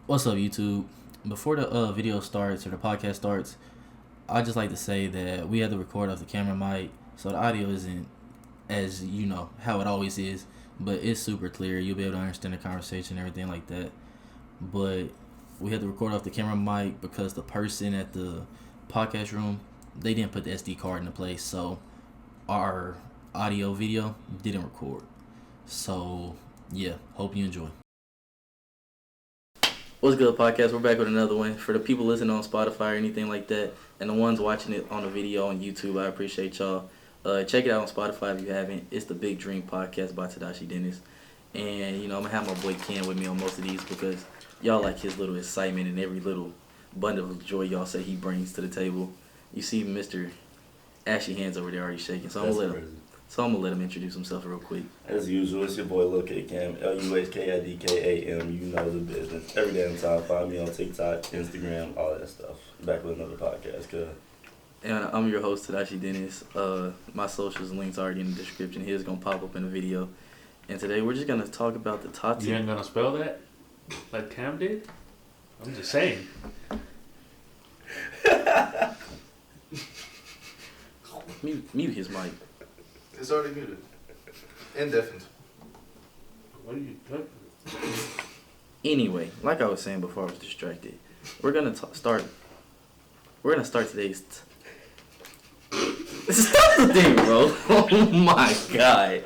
What's up, YouTube? Before the video starts or the podcast starts, I just like to say that we had to record off the camera mic, so the audio isn't as how it always is, but it's super clear. You'll be able to understand the conversation and everything like that. But we had to record off the camera mic because the person at the podcast room, they didn't put the SD card into place, so our audio video didn't record. So yeah, hope you enjoy. What's good, podcast? We're back with another one. For the people listening on Spotify or anything like that, and the ones watching it on the video on YouTube, I appreciate y'all. Check it out on Spotify if you haven't. It's the Big Dream Podcast by Tadashi Dennis. And, I'm going to have my boy Ken with me on most of these because y'all like his little excitement and every little bundle of joy y'all say he brings to the table. You see Mr. Ashy Hands over there already shaking, so I'm going to let him introduce himself real quick. As usual, it's your boy Lil Kid Cam, LUHKIDKAM. You know the business. Every damn time, find me on TikTok, Instagram, all that stuff. Back with another podcast, cuz. And I'm your host, Tadashi Dennis. My socials and links are already in the description. His gonna pop up in the video. And today we're just gonna talk about the toxic. You ain't gonna spell that like Cam did? I'm just saying. Mute his mic. It's already muted. Indefinite. What are you talking? Anyway, like I was saying before I was distracted, we're gonna start today's. Stop the thing, bro. Oh my god.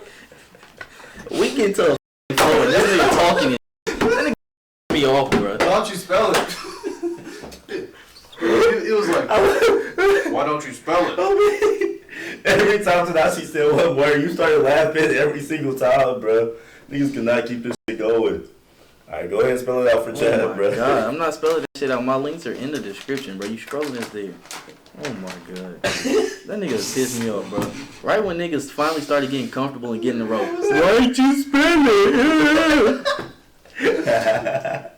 We get to a flow and this nigga talking. That nigga me off, bro. Why don't you spell it? It was like, why don't you spell it? Every time Tadashi said one word, you started laughing every single time, bro. Niggas cannot keep this shit going. Alright, go ahead and spell it out for chat, oh bro. God, I'm not spelling that shit out. My links are in the description, bro. You scrolling this there. Oh my god. That nigga pissed me off, bro. Right when niggas finally started getting comfortable and getting the rope. Why'd you spell it?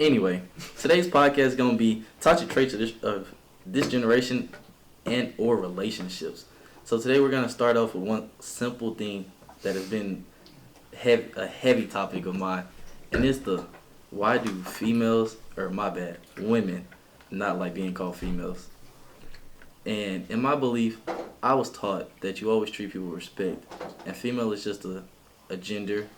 Anyway, today's podcast is gonna be toxic traits of this generation and or relationships. So today we're gonna start off with one simple thing that has been a heavy topic of mine, and it's the why do women not like being called females. And in my belief, I was taught that you always treat people with respect, and female is just a gender.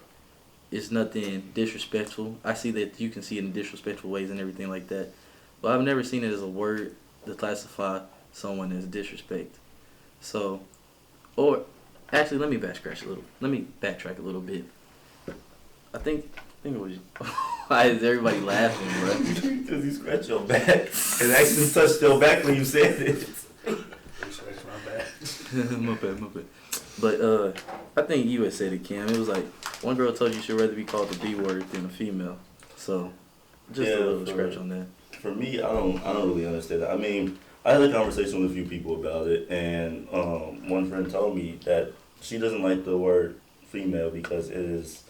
It's nothing disrespectful. I see that you can see it in disrespectful ways and everything like that, but I've never seen it as a word to classify someone as disrespect. So, or actually, let me backtrack a little bit. I think it was. Why is everybody laughing, bro? Because you scratched your back and actually touched your back when you said it. You scratched my back. my bad. But I think you had said it, Cam. It was like one girl told you she'd rather be called the B word than a female. So just a little scratch on that. For me, I don't really understand that. I mean, I had a conversation with a few people about it, and one friend told me that she doesn't like the word female because it is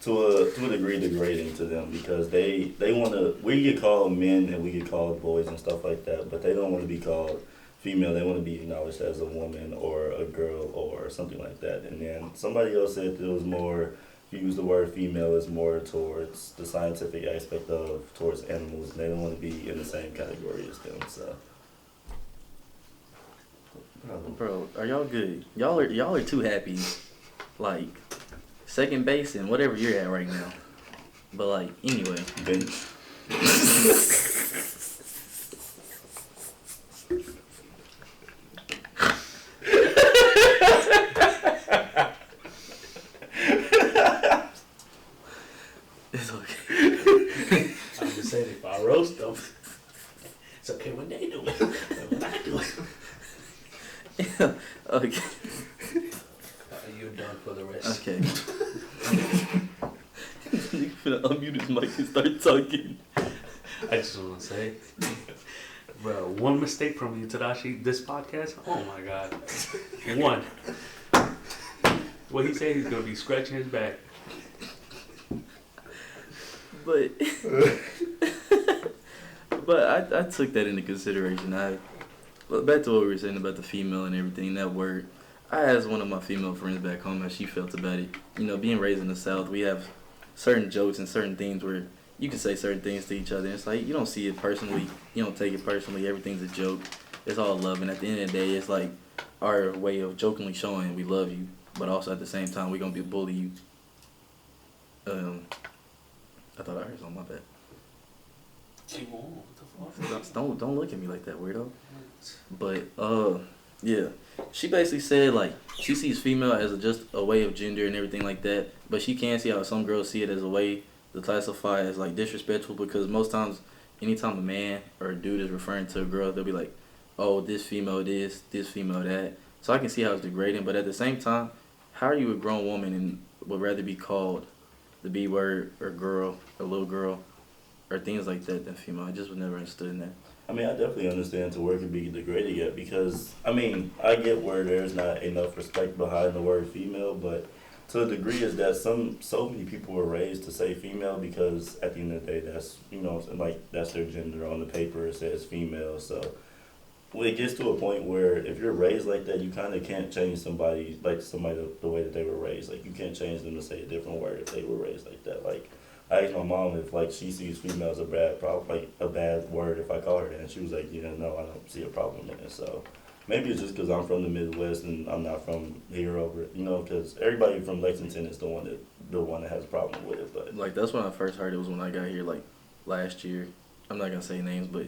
to a degree degrading to them, because they want to. We get called men and we get called boys and stuff like that, but they don't want to be called female. They want to be acknowledged as a woman or a girl or something like that. And then somebody else said it was more. If you use the word female, is more towards the scientific aspect towards animals, and they don't want to be in the same category as them. So. Bro, are y'all good? Y'all are too happy, like second base and whatever you're at right now. But like anyway. Bench. It's okay. I'm just saying, if I roast them, it's okay when they do it. When I do it. Yeah, okay. You're done for the rest. Okay. You're finna unmute his mic and start talking. I just want to say, bro, one mistake from you, Tadashi, this podcast, oh my god. One. What he said, he's going to be scratching his back. But I took that into consideration. Back to what we were saying about the female and everything, that word. I asked one of my female friends back home how she felt about it. Being raised in the South, we have certain jokes and certain things where you can say certain things to each other. It's like you don't see it personally. You don't take it personally. Everything's a joke. It's all love. And at the end of the day, it's like our way of jokingly showing we love you, but also at the same time we're gonna be bully you. I thought I heard something. My bad. Keep on. What the fuck? Don't look at me like that, weirdo. But yeah, she basically said like she sees female as just a way of gender and everything like that, but she can see how some girls see it as a way to classify as like disrespectful, because most times, anytime a man or a dude is referring to a girl, they'll be like, "Oh, this female this female that." So I can see how it's degrading, but at the same time, how are you a grown woman and would rather be called the B word or girl or little girl or things like that than female? I just was never understood in that. I mean, I definitely understand to where it could be degraded yet, because, I mean, I get where there's not enough respect behind the word female, but to a degree is that so many people were raised to say female because at the end of the day, that's, you know, like, that's their gender. On the paper it says female, so when it gets to a point where if you're raised like that, you kind of can't change somebody the way that they were raised. Like, you can't change them to say a different word if they were raised like that. Like, I asked my mom if like she sees female as a bad word if I call her that, and she was like, yeah, no, I don't see a problem in it. So maybe it's just because I'm from the Midwest and I'm not from here over it, you know, because everybody from Lexington is the one that has a problem with it. But Like that's when I first heard it was when I got here like last year. I'm not gonna say names, but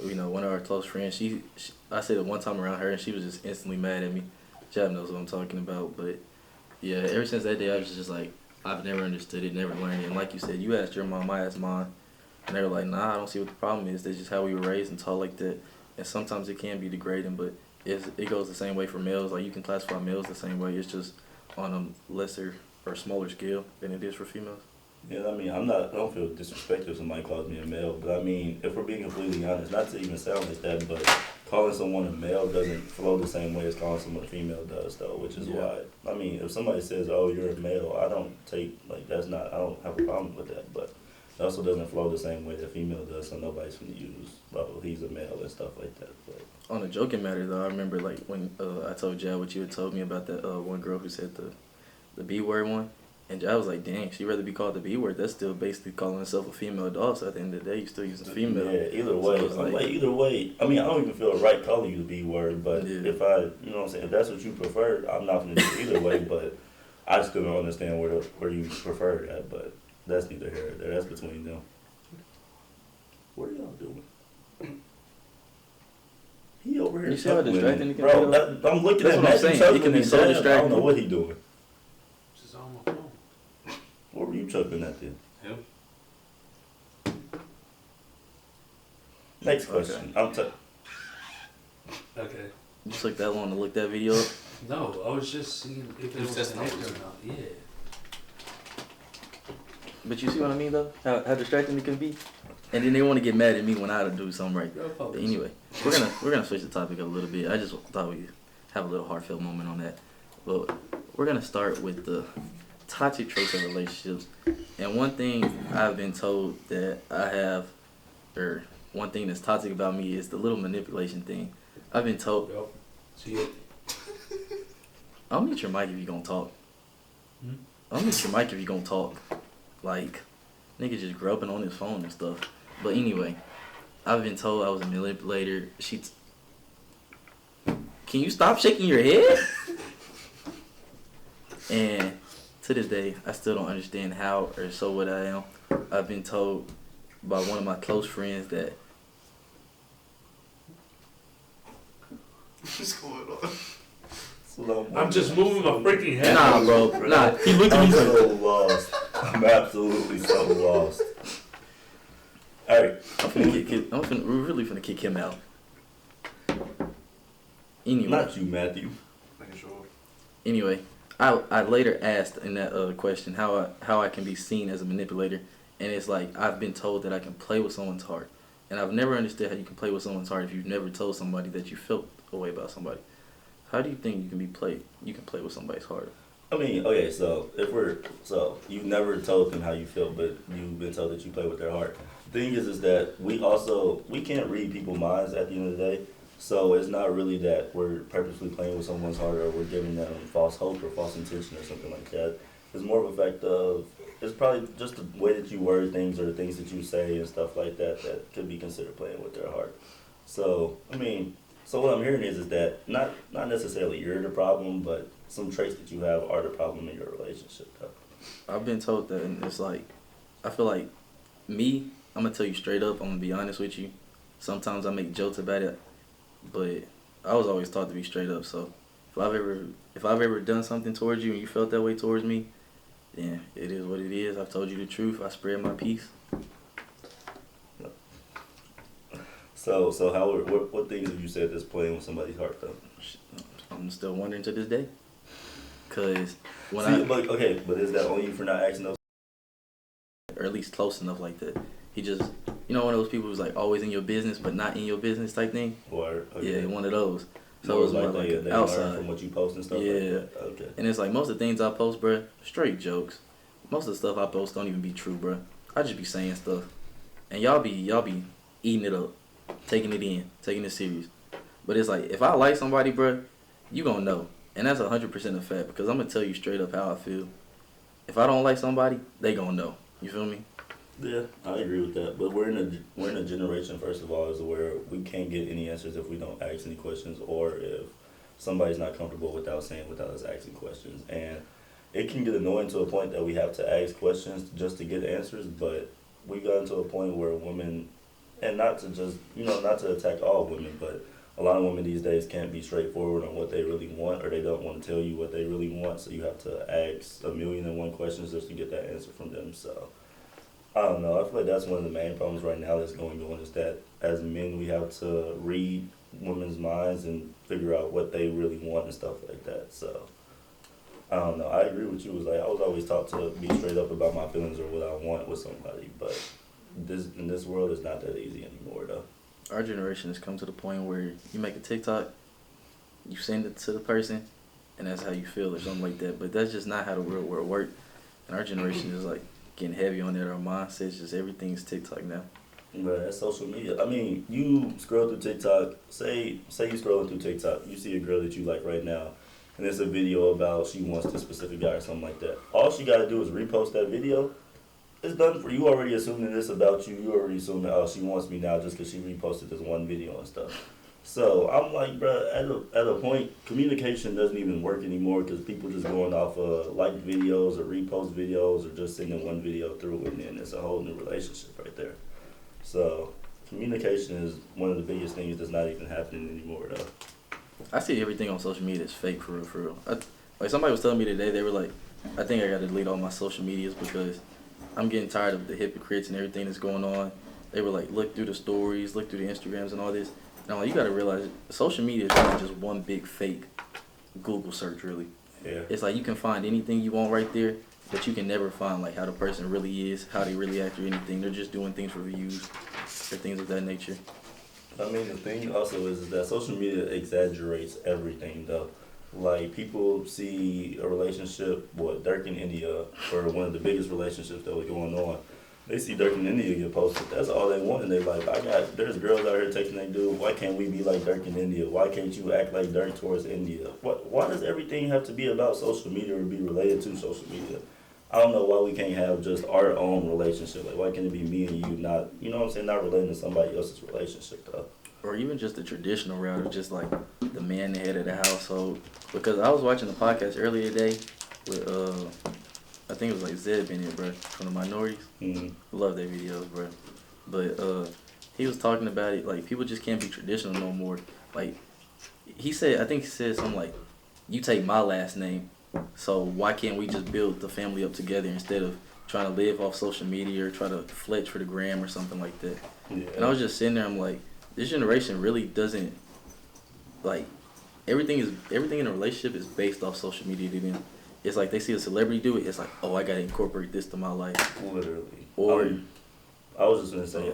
you know, one of our close friends, she I said it one time around her and she was just instantly mad at me. Jab knows what I'm talking about, but yeah, ever since that day I was just like, I've never understood it, never learned it. And like you said, you asked your mom, I asked mine, and they were like, nah, I don't see what the problem is. That's just how we were raised and taught like that. And sometimes it can be degrading, but it goes the same way for males. Like you can classify males the same way. It's just on a lesser or smaller scale than it is for females. yeah, I mean, I don't feel disrespectful if somebody calls me a male, but I mean, if we're being completely honest, not to even sound like that, but calling someone a male doesn't flow the same way as calling someone a female does, though, which is why, I mean, if somebody says, oh, you're a male, I don't have a problem with that, but it also doesn't flow the same way that female does, so nobody's going to use, oh, he's a male and stuff like that. But On a joking matter, though, I remember like when I told Jad what you had told me about that one girl who said the B word one. And I was like, dang, she'd rather be called the B word. That's still basically calling herself a female dog. So at the end of the day, you're still using female. yeah, either way. So I'm like, either way. I mean, I don't even feel right calling you the B word, but if you know what I'm saying, if that's what you prefer, I'm not going to do it either way. But I still don't understand where you prefer that. But that's neither here nor there. That's between them. What are y'all doing? He over here. You see how distracting it can bro, be? I'm looking That's at what I'm saying. It can be so I distracting. don't know what he doing. Just on my phone. What were you chuckling at then? Him? Next question. Okay. Okay. You took that long to look that video up? No, I was just seeing if it was connected or not. Yeah. But you see what I mean, though? How distracting it can be? And then they want to get mad at me when I do something right. But anyway, we're gonna switch the topic a little bit. I just thought we'd have a little heartfelt moment on that. But we're gonna start with the toxic traits of relationships. And one thing I've been told that I have, or one thing that's toxic about me is the little manipulation thing. I've been told. Yep. See it. I'll mute your mic if you're gonna talk. I'll mute your mic if you're gonna talk. Like, nigga just groping on his phone and stuff. But anyway, I've been told I was a manipulator. Can you stop shaking your head? And to this day, I still don't understand how or so what I am. I've been told by one of my close friends that. What's going on? I'm just moving my freaking head. Nah, bro. Nah, he looked at I'm me so lost. I'm absolutely so lost. Alright. We're really finna kick him out. Anyway. Not you, Matthew. Making sure. Anyway, I later asked in that question how I can be seen as a manipulator, and it's like I've been told that I can play with someone's heart, and I've never understood how you can play with someone's heart if you've never told somebody that you felt a way about somebody. How do you think you can play with somebody's heart? I mean, okay, so you've never told them how you feel, but you've been told that you play with their heart. The thing is that we can't read people's minds at the end of the day. So it's not really that we're purposely playing with someone's heart or we're giving them false hope or false intention or something like that. It's more of a fact of, it's probably just the way that you word things or the things that you say and stuff like that that could be considered playing with their heart. So, I mean, so what I'm hearing is that not necessarily you're the problem, but some traits that you have are the problem in your relationship, though. I've been told that, and it's like, I feel like me, I'm gonna tell you straight up. I'm gonna be honest with you. Sometimes I make jokes about it, but I was always taught to be straight up. So if I've ever done something towards you and you felt that way towards me, then it is what it is. I've told you the truth. I spread my peace. So how what things have you said that's playing with somebody's heart, though? I'm still wondering to this day. Cause when but is that on you for not asking those? Or at least close enough like that. He just, one of those people who's like always in your business but not in your business type thing. Or okay. Yeah, one of those. So more it was more like they outside learn from what you post and stuff. Yeah. Like that. Okay. And it's like most of the things I post, bruh, straight jokes. Most of the stuff I post don't even be true, bruh. I just be saying stuff, and y'all be eating it up, taking it in, taking it serious. But it's like if I like somebody, bruh, you gonna know, and that's 100% a fact because I'm gonna tell you straight up how I feel. If I don't like somebody, they gonna know. You feel me? Yeah, I agree with that. But we're in a generation, first of all, is where we can't get any answers if we don't ask any questions, or if somebody's not comfortable without us asking questions. And it can get annoying to a point that we have to ask questions just to get answers. But we got into a point where women, and not to just not to attack all women, but a lot of women these days can't be straightforward on what they really want, or they don't want to tell you what they really want. So you have to ask 1,000,001 questions just to get that answer from them. So I don't know. I feel like that's one of the main problems right now that's going on, is that as men we have to read women's minds and figure out what they really want and stuff like that. So I don't know. I agree with you. I was always taught to be straight up about my feelings or what I want with somebody, but in this world it's not that easy anymore, though. Our generation has come to the point where you make a TikTok, you send it to the person, and that's how you feel or something like that. But that's just not how the real world works. And our generation is like getting heavy on that. Our mindset's just everything's TikTok now. But that's social media. I mean, you scroll through TikTok. Say you scrolling through TikTok, you see a girl that you like right now, and it's a video about she wants this specific guy or something like that. All she got to do is repost that video. It's done for you. Already assuming this about you. You already assuming, oh, she wants me now just because she reposted this one video and stuff. So I'm like, bro, at a point, communication doesn't even work anymore because people just going off of like videos or repost videos or just sending one video through, and then it's a whole new relationship right there. So communication is one of the biggest things that's not even happening anymore, though. I see everything on social media as fake, for real, for real. Like somebody was telling me today, they were like, I think I got to delete all my social medias because I'm getting tired of the hypocrites and everything that's going on. They were like, look through the stories, look through the Instagrams and all this. And I'm like, you got to realize social media is really just one big fake Google search, really. Yeah. It's like you can find anything you want right there, but you can never find like how the person really is, how they really act or anything. They're just doing things for views or things of that nature. I mean, the thing also is that social media exaggerates everything, though. Like, people see a relationship, Dirk and India, or one of the biggest relationships that was going on. They see Dirk and India get posted. That's all they want, and they like, there's girls out here texting they dude, why can't we be like Dirk and India? Why can't you act like Dirk towards India? Why does everything have to be about social media or be related to social media? I don't know why we can't have just our own relationship. Like, why can't it be me and you, not, you know what I'm saying, not relating to somebody else's relationship, though? Or even just the traditional route of just like the man, the head of the household. Because I was watching the podcast earlier today with, I think it was like Zeb in it, bro, from the Minorities. Mm-hmm. Love their videos, bro. But he was talking about it, like people just can't be traditional no more. Like I think he said something like, you take my last name, so why can't we just build the family up together instead of trying to live off social media or try to fletch for the gram or something like that. Yeah. And I was just sitting there, I'm like, this generation really doesn't, like, everything in a relationship is based off social media to them. It's like they see a celebrity do it, it's like, oh, I gotta incorporate this to my life. Literally. Or I was just gonna say,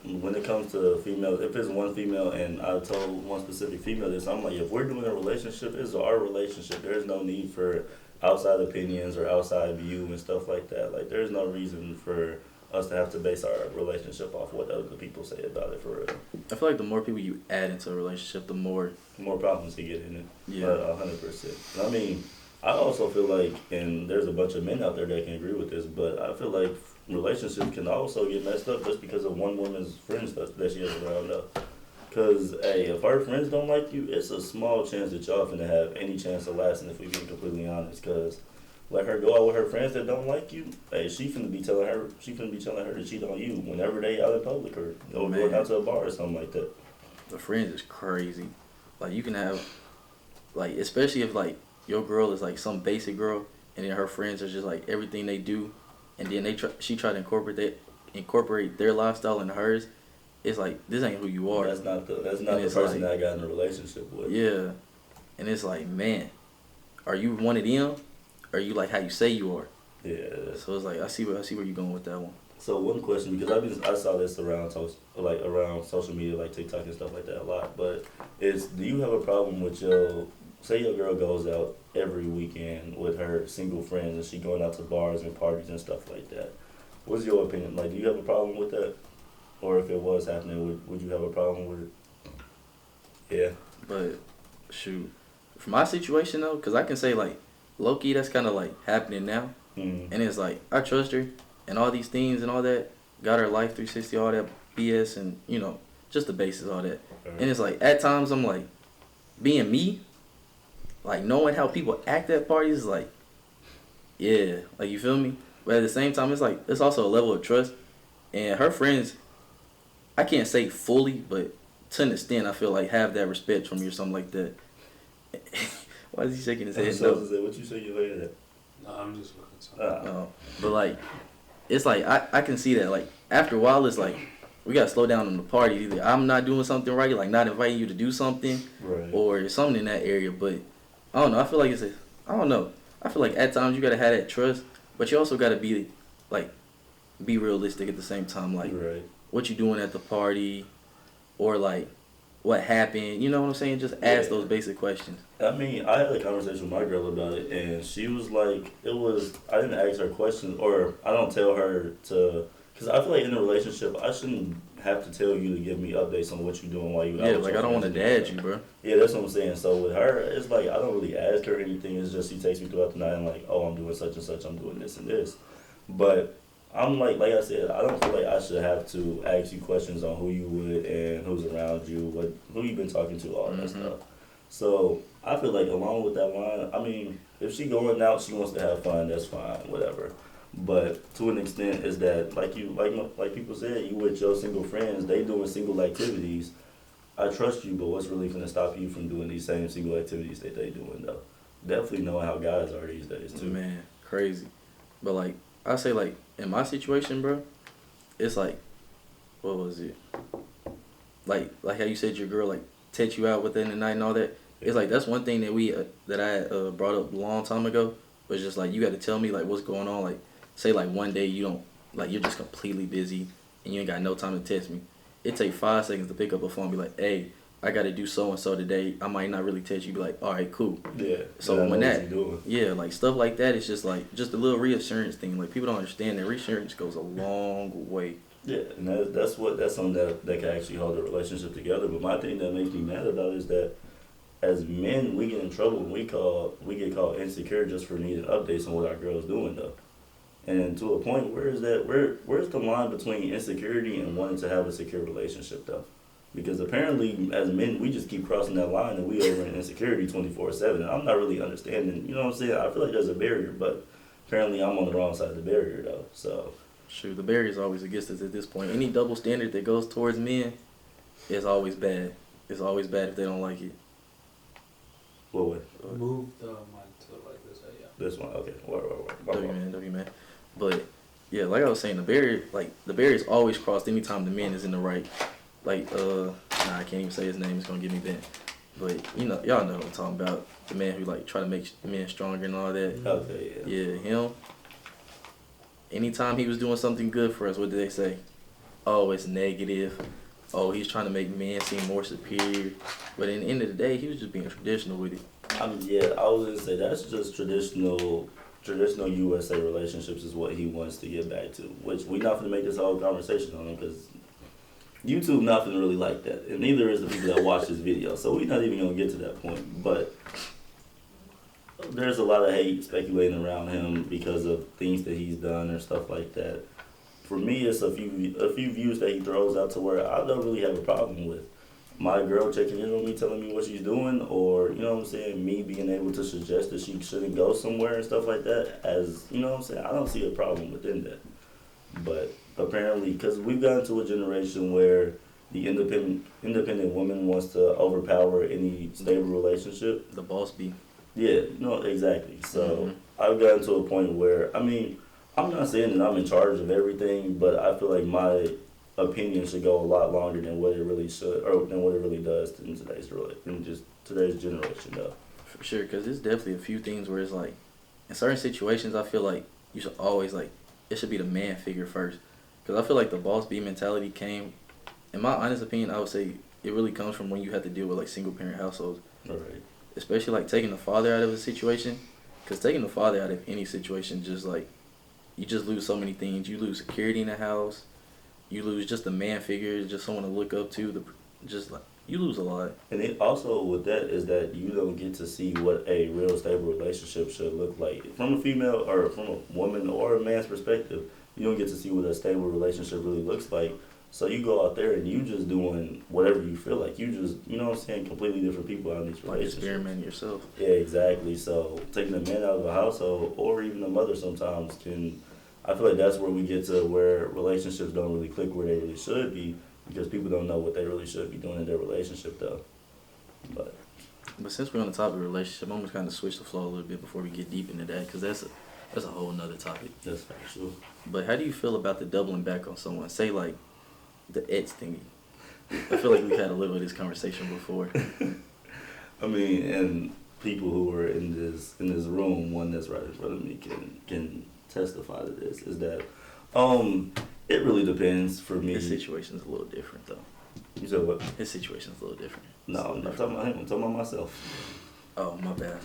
when it comes to females, if it's one female and I told one specific female this, I'm like, if we're doing a relationship, it's our relationship. There's no need for outside opinions or outside view and stuff like that. Like, there's no reason for us to have to base our relationship off what other people say about it, for real. I feel like the more people you add into a relationship, the more problems you get in it. Yeah. 100%. I mean, I also feel like, and there's a bunch of men out there that can agree with this, but I feel like relationships can also get messed up just because of one woman's friends that she has around though. Cause hey, if her friends don't like you, it's a small chance that y'all finna have any chance of lasting. If we being completely honest, cause let her go out with her friends that don't like you. Hey, she finna be telling her to cheat on you whenever they out in public or going out to a bar or something like that. The friends is crazy. Like you can have, like especially if like your girl is like some basic girl, and then her friends are just like everything they do, and then she try to incorporate their lifestyle into hers. It's like this ain't who you are. That's not the person that I got in a relationship with. Yeah, and it's like, man, are you one of them? Or are you like how you say you are? Yeah. So it's like I see where you're going with that one. So one question, because I saw this around social media like TikTok and stuff like that a lot, but do you have a problem with say your girl goes out every weekend with her single friends and she going out to bars and parties and stuff like that? What's your opinion? Like, do you have a problem with that? Or if it was happening, would you have a problem with it? Yeah. But shoot, for my situation though, because I can say like, low-key that's kind of like happening now. Mm-hmm. And it's like, I trust her and all these things and all that. Got her life 360, all that BS and, just the basics, all that. Right. And it's like, at times I'm like, being me, like knowing how people act at parties is like, yeah, like you feel me? But at the same time, it's like, it's also a level of trust. And her friends, I can't say fully, but to an extent, I feel like have that respect from you or something like that. Why is he shaking his head? No. What you say you later at? No, I'm just looking something. But like, it's like I can see that like after a while, it's like we gotta slow down on the party. Either I'm not doing something right, like not inviting you to do something, right, or something in that area. But I don't know. I feel like I don't know. I feel like at times you gotta have that trust, but you also gotta be realistic at the same time. Like, right. What you doing at the party, or like what happened. You know what I'm saying? Just ask those basic questions. I mean, I had a conversation with my girl about it, and she was like, I didn't ask her questions, or I don't tell her to, because I feel like in a relationship, I shouldn't have to tell you to give me updates on what you're doing while you out. Yeah, like I don't want to dad you, bro. Yeah, that's what I'm saying. So with her, it's like I don't really ask her anything. It's just she takes me throughout the night and like, oh, I'm doing such and such, I'm doing this and this. But I'm like I said, I don't feel like I should have to ask you questions on who you with and who's around you, who you've been talking to, all that stuff. So I feel like along with that line, I mean, if she going out, she wants to have fun, that's fine, whatever. But to an extent, is that like people said, you with your single friends, they doing single activities. I trust you, but what's really gonna stop you from doing these same single activities that they doing though? Definitely knowing how guys are these days too. Man, crazy. But like I say, like in my situation, bro, it's like, what was it? Like how you said your girl like text you out within the night and all that. It's like that's one thing that I brought up a long time ago. Was just like you got to tell me like what's going on. Like say like one day you don't like you're just completely busy and you ain't got no time to text me. It take 5 seconds to pick up a phone and be like, hey, I got to do so and so today. I might not really text you. Be like, all right, cool. Yeah. So when like stuff like that, it's just like just a little reassurance thing. Like people don't understand that reassurance goes a long way. Yeah, and that's something that can actually hold a relationship together. But my thing that makes me mad about it is that as men, we get in trouble when we get called insecure just for needing updates on what our girl's doing though. And to a point, where's the line between insecurity and wanting to have a secure relationship though? Because apparently, as men, we just keep crossing that line and we over in insecurity 24/7. And I'm not really understanding, you know what I'm saying? I feel like there's a barrier, but apparently I'm on the wrong side of the barrier though, so. Shoot, the barrier is always against us at this point. Any double standard that goes towards men is always bad. It's always bad if they don't like it. What way? Move the mic to like this, yeah. This one, okay. W man. But yeah, like I was saying, the barrier is always crossed anytime the man is in the right. Like I can't even say his name. It's gonna get me bent. But y'all know what I'm talking about. The man who like try to make men stronger and all that. Okay, yeah. Yeah, him. Anytime he was doing something good for us, what did they say? Oh, it's negative. Oh, he's trying to make men seem more superior. But in the end of the day, he was just being traditional with it. I was gonna say that's just traditional USA relationships is what he wants to get back to. Which we not gonna make this whole conversation on him because YouTube nothing really like that, and neither is the people that watch this video. So we're not even gonna get to that point. But there's a lot of hate speculating around him because of things that he's done or stuff like that. For me, it's a few views that he throws out to where I don't really have a problem with. My girl checking in on me, telling me what she's doing, or, you know what I'm saying, me being able to suggest that she shouldn't go somewhere and stuff like that, as, you know what I'm saying, I don't see a problem within that. But apparently, because we've gotten to a generation where the independent woman wants to overpower any stable relationship. The boss be. Yeah, no, exactly. So I've gotten to a point where, I mean, I'm not saying that I'm in charge of everything, but I feel like my opinion should go a lot longer than what it really should, or than what it really does in today's generation, though. For sure, because there's definitely a few things where it's like, in certain situations, I feel like you should always, like, it should be the man figure first. Because I feel like the boss B mentality came, in my honest opinion, I would say it really comes from when you have to deal with, like, single parent households. Right. Especially, like, taking the father out of a situation. Because taking the father out of any situation, just, like, you just lose so many things. You lose security in the house. You lose just a man figure, just someone to look up to. Just, like, you lose a lot. And it also with that is that you don't get to see what a real stable relationship should look like from a female or from a woman or a man's perspective. You don't get to see what a stable relationship really looks like. So you go out there and you just doing whatever you feel like. You just, you know what I'm saying, completely different people out in these Like relationships. experimenting yourself. Yeah, exactly. So taking the man out of a household or even the mother sometimes can, I feel like that's where we get to where relationships don't really click where they really should be because people don't know what they really should be doing in their relationship though. But since we're on the topic of relationship, I'm going to kind of switch the flow a little bit before we get deep into that because that's a whole nother topic. that's factual. But how do you feel about the doubling back on someone? Say, like, the ex thingy. I feel like we've had a little of this conversation before. I mean, and people who are in this room, one that's right in front of me can testify to this, is that it really depends for me. His situation's a little different, though. You said what? His situation's a little different. No, I'm not talking about him. I'm talking about myself. Oh, my bad.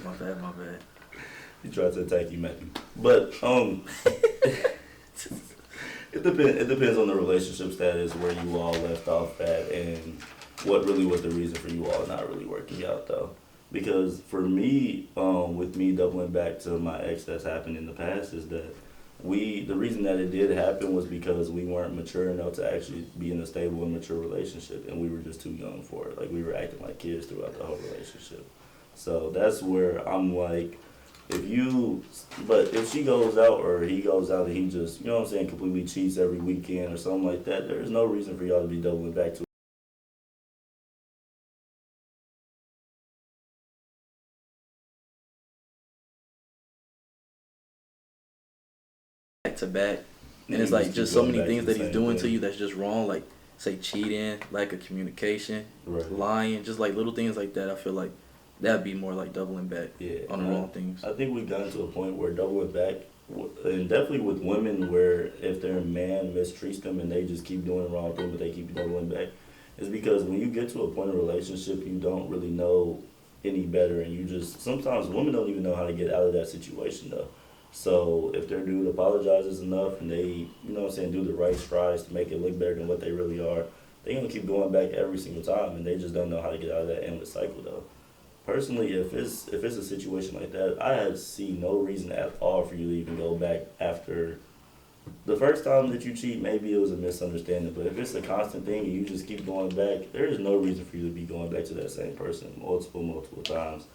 He tried to attack you, Matthew. But it depends on the relationship status, where you all left off at, and what really was the reason for you all not really working out, though. Because for me, with me doubling back to my ex that's happened in the past, is that the reason that it did happen was because we weren't mature enough to actually be in a stable and mature relationship, and we were just too young for it. Like, we were acting like kids throughout the whole relationship. So that's where I'm like, if she goes out or he goes out and he just, you know what I'm saying, completely cheats every weekend or something like that, there's no reason for y'all to be doubling back to Back to back. And Yeah, it's you like just just keep so going many back to things the that he's same doing to thing. you that's just wrong. Like, say, cheating, lack of communication, Right. lying, just like little things like that. I feel like that'd be more like doubling back on the wrong things. I think we've gotten to a point where doubling back, and definitely with women, where if their man mistreats them and they just keep doing the wrong thing, but they keep doubling back, is because when you get to a point of relationship, you don't really know any better, and you just, sometimes women don't even know how to get out of that situation, though. So if their dude apologizes enough and they, you know what I'm saying, do the right strides to make it look better than what they really are, they're going to keep going back every single time, and they just don't know how to get out of that endless cycle, though. Personally, if it's a situation like that, I see no reason at all for you to even go back after the first time that you cheat. Maybe it was a misunderstanding, but if it's a constant thing and you just keep going back, there is no reason for you to be going back to that same person multiple times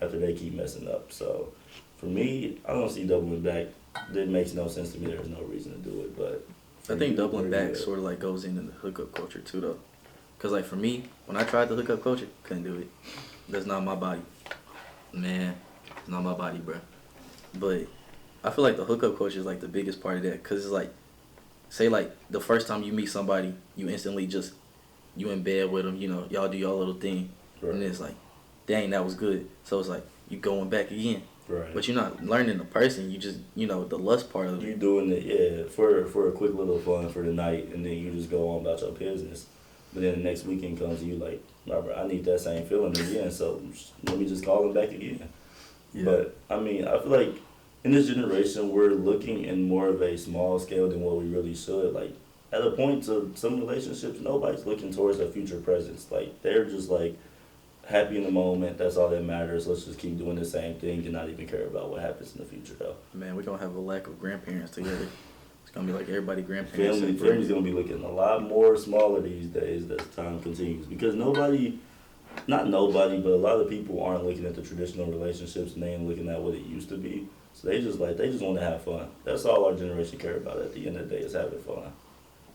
after they keep messing up. So for me, I don't see doubling back. It makes no sense to me. There's no reason to do it, but I think doubling back sort of like goes into the hookup culture too, though. Cause like for me, when I tried the hookup culture, couldn't do it. That's not my body, man. It's not my body, bro. But I feel like the hookup culture is like the biggest part of that, cause it's like, say like the first time you meet somebody, you instantly just you in bed with them, you know, y'all do y'all little thing, Right. and it's like, dang, that was good. So it's like you going back again. Right. But you're not learning the person. You just, you know, the lust part of You it. doing it, yeah, for a quick little fun for the night, and then you just go on about your business. But then the next weekend comes, and you like, Robert, I need that same feeling again, so let me just call him back again. Yeah. But I mean, I feel like in this generation, we're looking in more of a small scale than what we really should. Like, at a point to some relationships, nobody's looking towards a future presence. Like, they're just like, happy in the moment. That's all that matters. Let's just keep doing the same thing and not even care about what happens in the future, though. Man, we're gonna have a lack of grandparents together. It's gonna be like everybody grandparents. Family's gonna be looking a lot more smaller these days as time continues because not nobody, but a lot of people aren't looking at the traditional relationships and they ain't looking at what it used to be. So they just want to have fun. That's all our generation care about at the end of the day is having fun.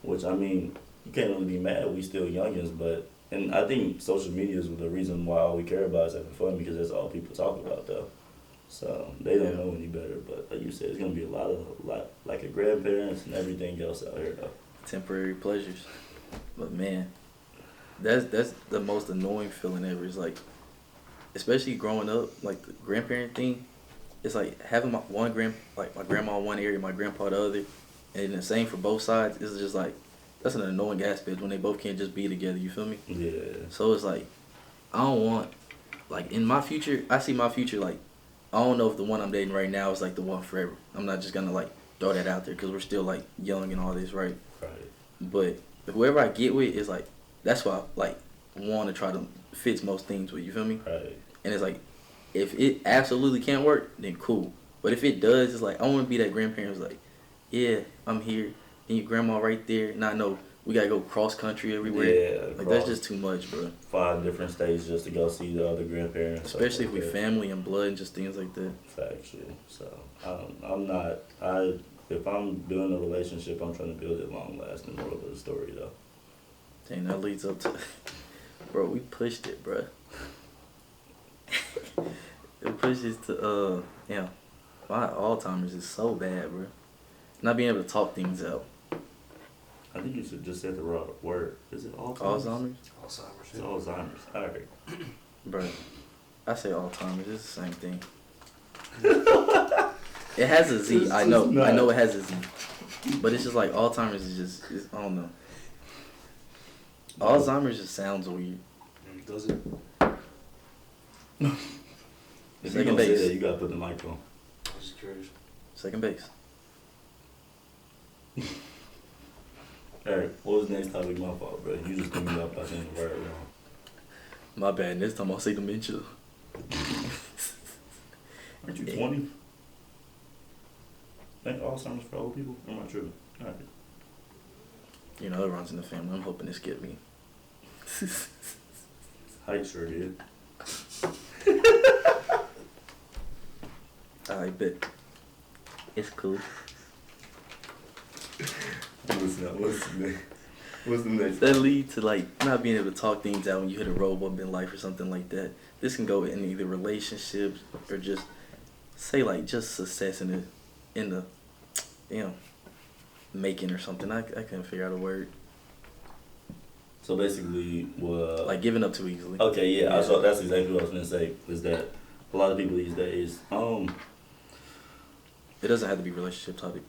Which, I mean, you can't really be mad. We still youngins, and I think social media is the reason why all we care about is having fun because that's all people talk about, though. So they don't know any better. But like you said, it's gonna be a lot like a grandparents and everything else out here, though. Temporary pleasures, but man, that's the most annoying feeling ever. Is like, especially growing up, like the grandparent thing. It's like having my grandma in one area, my grandpa the other, and the same for both sides. It's just like that's an annoying aspect when they both can't just be together. You feel me? Yeah. So it's like I don't want like in my future. I see my future like I don't know if the one I'm dating right now is like the one forever. I'm not just gonna like throw that out there because we're still like young and all this, right? Right. But whoever I get with is like that's why I like want to try to fix most things with. You feel me? Right. And it's like. If it absolutely can't work, then cool. But if it does, it's like I want to be that grandparent who's like, yeah, I'm here, and your grandma right there. Not no, we gotta go cross country everywhere. Yeah, like that's just too much, bro. 5 different states just to go see the other grandparents. Especially if we family and blood and just things like that. Factual. So I'm not. If I'm building a relationship, I'm trying to build it long lasting. Moral of the story, though. Dang, that leads up to, bro. We pushed it, bro. It pushes to why Alzheimer's is so bad, bro. Not being able to talk things out. I think you should just say the wrong word. Is it Alzheimer's? Alzheimer's. It's Alzheimer's. All right. Bro, I say Alzheimer's. It's the same thing. It has a Z. I know it has a Z. But it's just like Alzheimer's is I don't know. Alzheimer's just sounds weird. Does it? If Second you gonna base. say that, you gotta put the mic on. I'm just curious. Second base. Alright, what was the next topic? My fault, bro. You just threw me up by saying the word wrong. My bad. Next time I'll say dementia. Aren't you 20? Think Alzheimer's for old people? I'm not sure. Alright. You know, it runs in the family. I'm hoping this get me. Height sure did. I bet. It's cool. What's the next? That lead to like not being able to talk things out when you hit a road bump in life or something like that. This can go in either relationships or just say like just success in the making or something. I couldn't figure out a word. So basically, like giving up too easily. Okay, yeah. So that's exactly what I was gonna say. Is that a lot of people these days? It doesn't have to be relationship topic.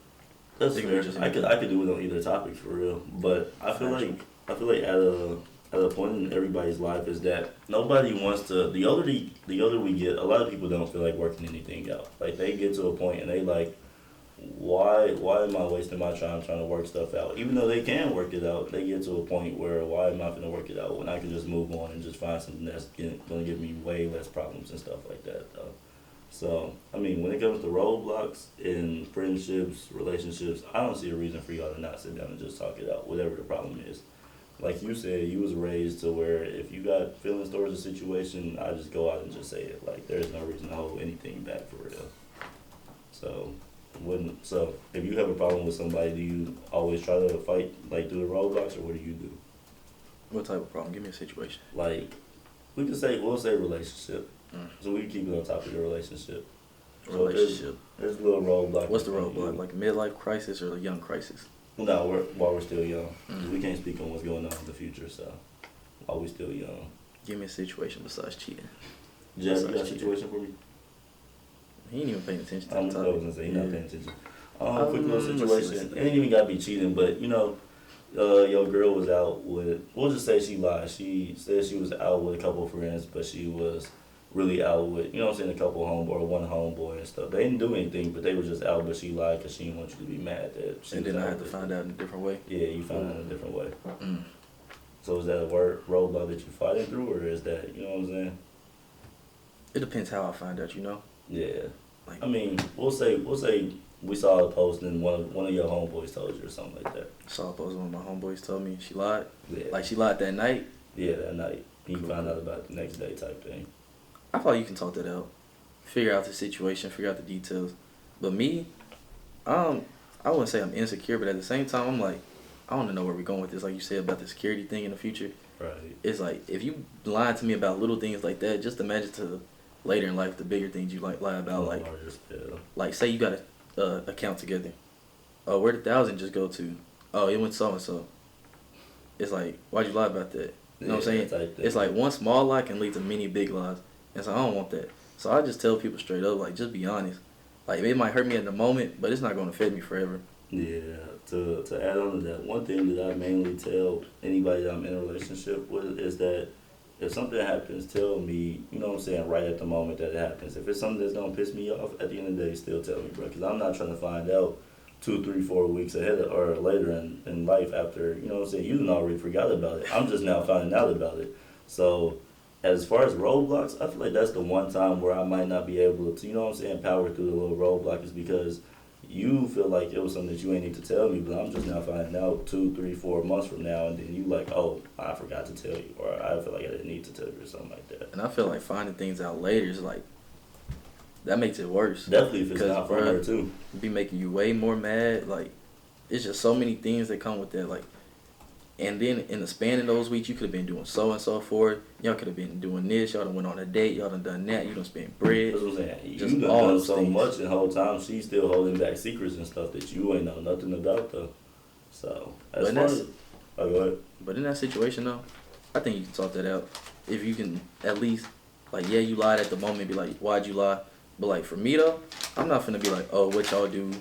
That's fair. I could do it on either topic for real, but I feel like at a point in everybody's life is that nobody wants to. The older we get, a lot of people don't feel like working anything out. Like they get to a point and they like, why am I wasting my time trying to work stuff out? Even though they can work it out, they get to a point where why am I going to work it out when I can just move on and just find something that's going to give me way less problems and stuff like that, though. So, I mean, when it comes to roadblocks in friendships, relationships, I don't see a reason for y'all to not sit down and just talk it out, whatever the problem is. Like you said, you was raised to where if you got feelings towards a situation, I just go out and just say it. Like, there's no reason to hold anything back for real. So if you have a problem with somebody, do you always try to fight, like, through the roadblocks, or what do you do? What type of problem? Give me a situation. Like, we'll say relationship. So we can keep it on top of the relationship. Relationship. There's a little roadblock. What's the roadblock? Like a midlife crisis or a young crisis? No, while we're still young. We can't speak on what's going on in the future, so while we're still young. Give me a situation besides cheating. Jeff, you got a situation for me? He ain't even paying attention to I the was topic. going to say, he's not paying attention. Quick little let's situation. see. It ain't even got to be cheating, but, you know, your girl was out with, we'll just say she lied. She said she was out with a couple of friends, but she was really out with, you know what I'm saying, a couple one homeboy and stuff. They didn't do anything, but they were just out, but she lied because she didn't want you to be mad that she And was then I out had to with find you. out in a different way. Yeah, you found out in a different way. So is that a roadblock that you're fighting through, or is that, you know what I'm saying? It depends how I find out, you know? Yeah. Like, I mean, we'll say we saw a post and one of your homeboys told you or something like that. saw a post one of my homeboys told me she lied. Yeah. Like, she lied that night. Yeah, that night. You Cool. found out about it the next day type thing. I thought you can talk that out. Figure out the situation, figure out the details. But me, I wouldn't say I'm insecure, but at the same time, I'm like, I want to know where we're going with this. Like you said about the security thing in the future. Right. It's like, if you lying to me about little things like that, just imagine to later in life the bigger things you like lie about. Like say you got a account together. Oh, where'd $1,000 just go to? Oh, it went so and so. It's like, why'd you lie about that? You know what I'm saying? It's like one small lie can lead to many big lies. And so I don't want that. So I just tell people straight up, like, just be honest. Like, it might hurt me at the moment, but it's not going to affect me forever. Yeah, to add on to that, one thing that I mainly tell anybody that I'm in a relationship with is that if something happens, tell me, you know what I'm saying, right at the moment that it happens. If it's something that's going to piss me off, at the end of the day, still tell me, bro. Because I'm not trying to find out 2, 3, 4 weeks ahead or later in life after, you know what I'm saying, you done already forgot about it. I'm just now finding out about it. So as far as roadblocks, I feel like that's the one time where I might not be able to, you know what I'm saying, power through the little roadblock is because you feel like it was something that you ain't need to tell me, but I'm just now finding out 2, 3, 4 months from now, and then you like, oh, I forgot to tell you, or I feel like I didn't need to tell you, or something like that. And I feel like finding things out later is like, that makes it worse. Definitely if it's not from her too. Be making you way more mad. Like, it's just so many things that come with that. Like, and then in the span of those weeks, you could have been doing so and so for it. Y'all could have been doing this. Y'all done went on a date. Y'all done that. You done spent bread. That's what I'm saying. Just You done all done those so things. much the whole time. She's still holding back secrets and stuff that you ain't know nothing about though. So as But far that's- as oh, go ahead. But in that situation, though, I think you can talk that out. If you can at least, like, yeah, you lied at the moment. Be like, why'd you lie? But, like, for me, though, I'm not finna be like, oh, what y'all do?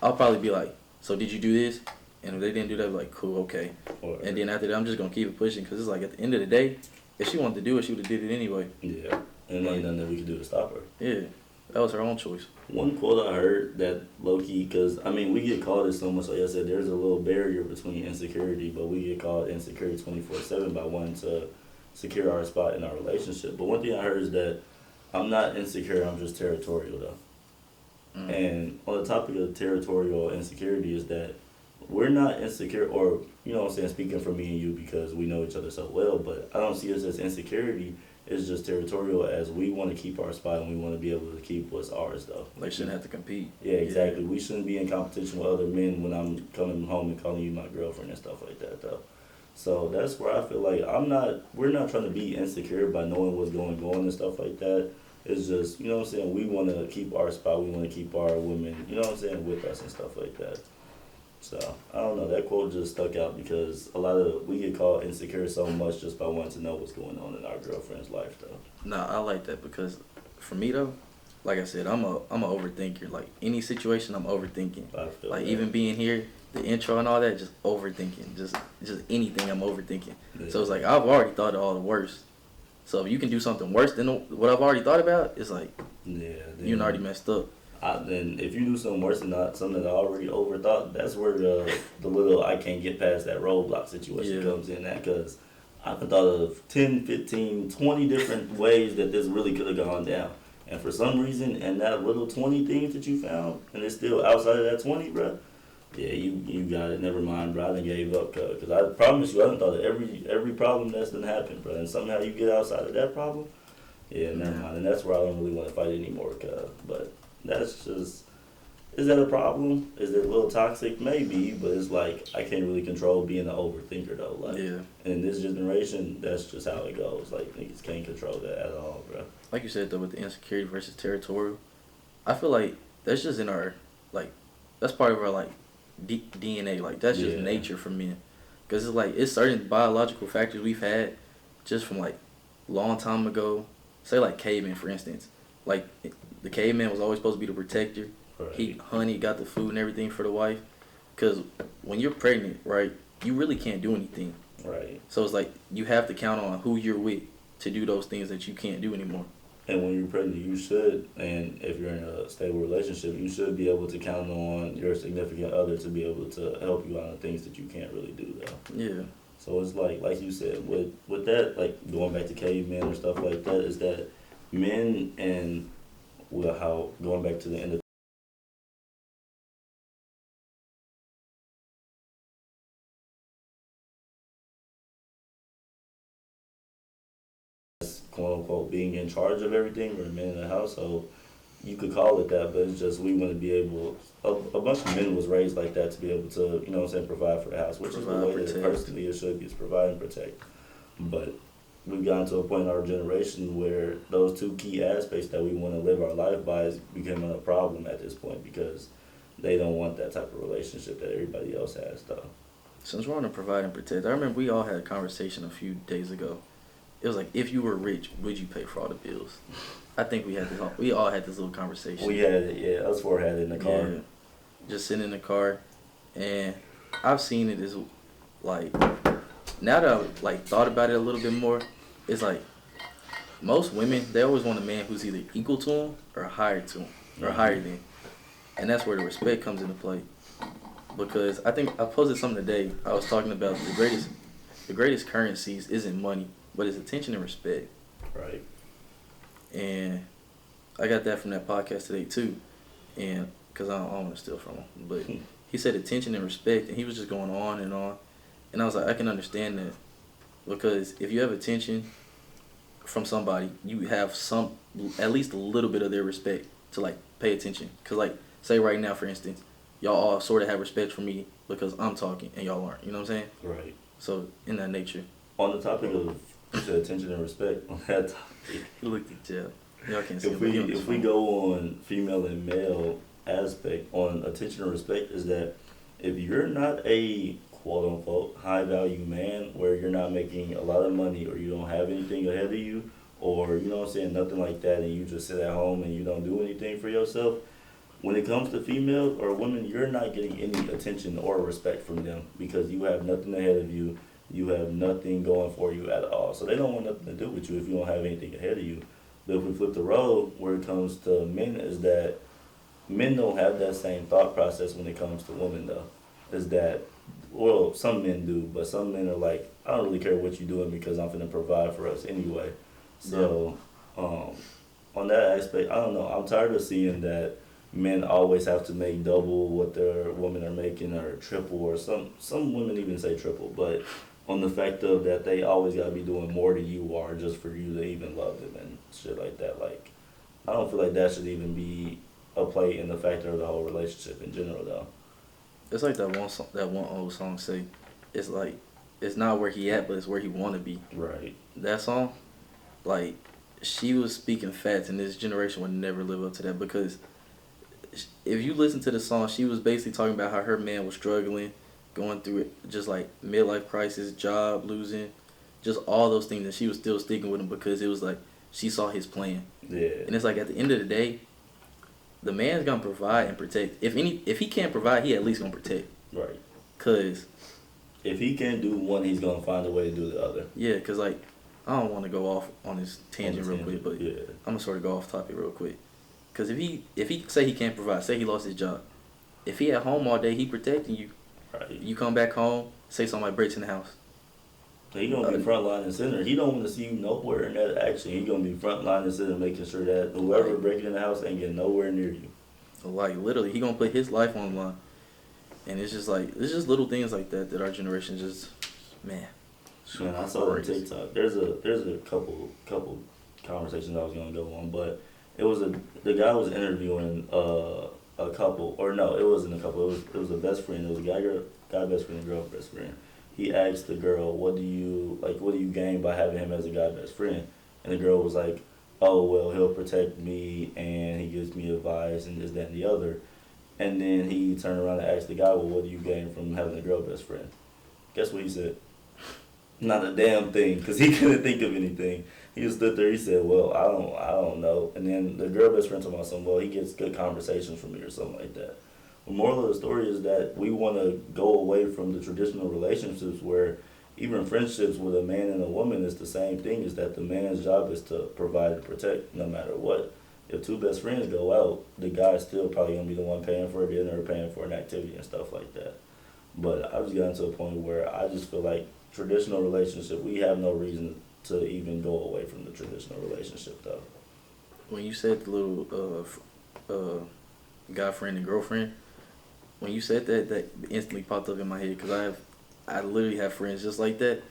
I'll probably be like, so did you do this? And if they didn't do that, I'll be like, cool, okay. And then after that, I'm just going to keep it pushing because it's like at the end of the day, if she wanted to do it, she would have did it anyway. Yeah, and there ain't nothing that we can do to stop her. Yeah, that was her own choice. One quote I heard that low-key, because, I mean, we get called it so much, like I said, there's a little barrier between insecurity, but we get called insecure 24/7 by wanting to secure our spot in our relationship. But one thing I heard is that I'm not insecure, I'm just territorial, though. And on the topic of territorial insecurity is that we're not insecure, or, you know what I'm saying, speaking for me and you because we know each other so well, but I don't see us as insecurity. It's just territorial as we want to keep our spot and we want to be able to keep what's ours, though. They shouldn't have to compete. Yeah, exactly. We shouldn't be in competition with other men when I'm coming home and calling you my girlfriend and stuff like that, though. So that's where I feel like we're not trying to be insecure by knowing what's going on and stuff like that. It's just, you know what I'm saying, we want to keep our spot, we want to keep our women, you know what I'm saying, with us and stuff like that. So, I don't know, that quote just stuck out because we get called insecure so much just by wanting to know what's going on in our girlfriend's life, though. Nah, I like that because for me, though, like I said, I'm a overthinker. Like, any situation, I'm overthinking. I feel Like, that. even being here, the intro and all that, just overthinking. Just anything, I'm overthinking. Yeah. So it's like, I've already thought of all the worst. So if you can do something worse than what I've already thought about, it's like, Yeah, you already messed up. Then if you do something worse than not, something that I already overthought, that's where the little I can't get past that roadblock situation comes in at, because I've thought of 10, 15, 20 different ways that this really could have gone down. And for some reason, and that little 20 things that you found, and it's still outside of that 20, bro, yeah, you got it. Never mind, bro. I done gave up, because I promise you, I done thought of every problem that's done happened, bro. And somehow you get outside of that problem, yeah, never mind. And that's where I don't really want to fight anymore, but that's just, is that a problem? Is it a little toxic? Maybe, but it's like, I can't really control being an overthinker, though. Like, Yeah. and in this generation, that's just how it goes. Like, niggas can't control that at all, bro. Like you said, though, with the insecurity versus territorial, I feel like that's just in our, like, that's part of our, like, DNA. Like, that's just nature for men. Because it's like, it's certain biological factors we've had just from, like, long time ago. Say, like, cavemen, for instance. Like, the caveman was always supposed to be the protector. Right. He got the food and everything for the wife. Because when you're pregnant, right, you really can't do anything. Right. So it's like, you have to count on who you're with to do those things that you can't do anymore. And when you're pregnant, you should, and if you're in a stable relationship, you should be able to count on your significant other to be able to help you out on things that you can't really do, though. Yeah. So So it's like you said, with that, like going back to cavemen or stuff like that, is that men and well, how going back to the end of quote unquote being in charge of everything or men in the household, you could call it that, but it's just we want to be able. A bunch of men was raised like that to be able to, you know what I'm saying, provide for the house, which Provide, is the way protect. that personally it should be, is provide and protect. But we've gotten to a point in our generation where those two key aspects that we want to live our life by is becoming a problem at this point because they don't want that type of relationship that everybody else has, though. Since we're on to provide and protect, I remember we all had a conversation a few days ago. It was like, if you were rich, would you pay for all the bills? I think we all had this little conversation. We had it, yeah. Us four had it in the car. Yeah, just sitting in the car, and I've seen it as like, now that I've like thought about it a little bit more, it's like most women, they always want a man who's either equal to them or higher to them or higher than, and that's where the respect comes into play. Because I think I posted something today. I was talking about the greatest currencies isn't money, but it's attention and respect. Right. And I got that from that podcast today too, and because I don't want to steal from him, but he said attention and respect, and he was just going on, and I was like, I can understand that, because if you have attention from somebody, you have at least a little bit of their respect to like pay attention. Because like say right now, for instance, y'all all sort of have respect for me because I'm talking and y'all aren't. You know what I'm saying? Right. So in that nature. On the topic of you said attention and respect, on that topic, He looked at jail. Y'all can't see if him. if we go on female and male aspect on attention and respect, is that if you're not a quote unquote high value man where you're not making a lot of money or you don't have anything ahead of you or you know what I'm saying, nothing like that, and you just sit at home and you don't do anything for yourself, when it comes to females or women, you're not getting any attention or respect from them because you have nothing ahead of you. You have nothing going for you at all. So they don't want nothing to do with you if you don't have anything ahead of you. But if we flip the role, where it comes to men, is that men don't have that same thought process when it comes to women, though. Is that, well, some men do, but some men are like, I don't really care what you're doing because I'm going to provide for us anyway. So, on that aspect, I don't know. I'm tired of seeing that men always have to make double what their women are making or triple, or some women even say triple, but on the fact of that they always got to be doing more than you are just for you to even love them and shit like that. Like, I don't feel like that should even be a play in the factor of the whole relationship in general, though. It's like that one old song say, it's like, it's not where he at, but it's where he want to be. Right. That song, like, she was speaking facts, and this generation would never live up to that, because if you listen to the song, she was basically talking about how her man was struggling, going through it, just like midlife crisis, job losing, just all those things, and she was still sticking with him because it was like she saw his plan. Yeah. And it's like at the end of the day, the man's gonna provide and protect. If he can't provide, he at least gonna protect. Right. Cause if he can't do one, he's gonna find a way to do the other. Yeah, cause like I don't want to go off on this tangent real quick, but yeah. I'm gonna sort of go off topic real quick. Cause if he say he can't provide, say he lost his job, if he at home all day, he protecting you. Right. You come back home, say somebody breaks in the house. He gonna be front line and center. He don't want to see you nowhere in that action. He gonna be front line and center, making sure that whoever breaking in the house ain't getting nowhere near you. Like literally, he gonna put his life on the line. And it's just little things like that our generation just, man. Man, I saw that TikTok. There's a couple conversations I was gonna go on, but it was the guy was interviewing a couple, or no, it wasn't a couple. It was a best friend. It was a guy best friend, and girl best friend. He asked the girl, what do you gain by having him as a guy best friend? And the girl was like, oh, well, he'll protect me and he gives me advice and this, that, and the other. And then he turned around and asked the guy, well, what do you gain from having a girl best friend? Guess what he said? Not a damn thing, because he couldn't think of anything. He just stood there, he said, well, I don't know. And then the girl best friend told me something, well, he gets good conversations from me or something like that. The moral of the story is that we want to go away from the traditional relationships where even friendships with a man and a woman is the same thing, is that the man's job is to provide and protect no matter what. If two best friends go out, the guy's still probably going to be the one paying for a dinner or paying for an activity and stuff like that. But I just got to a point where I just feel like traditional relationship, we have no reason to even go away from the traditional relationship, though. When you said the little guy friend and girlfriend, when you said that, that instantly popped up in my head because I literally have friends just like that,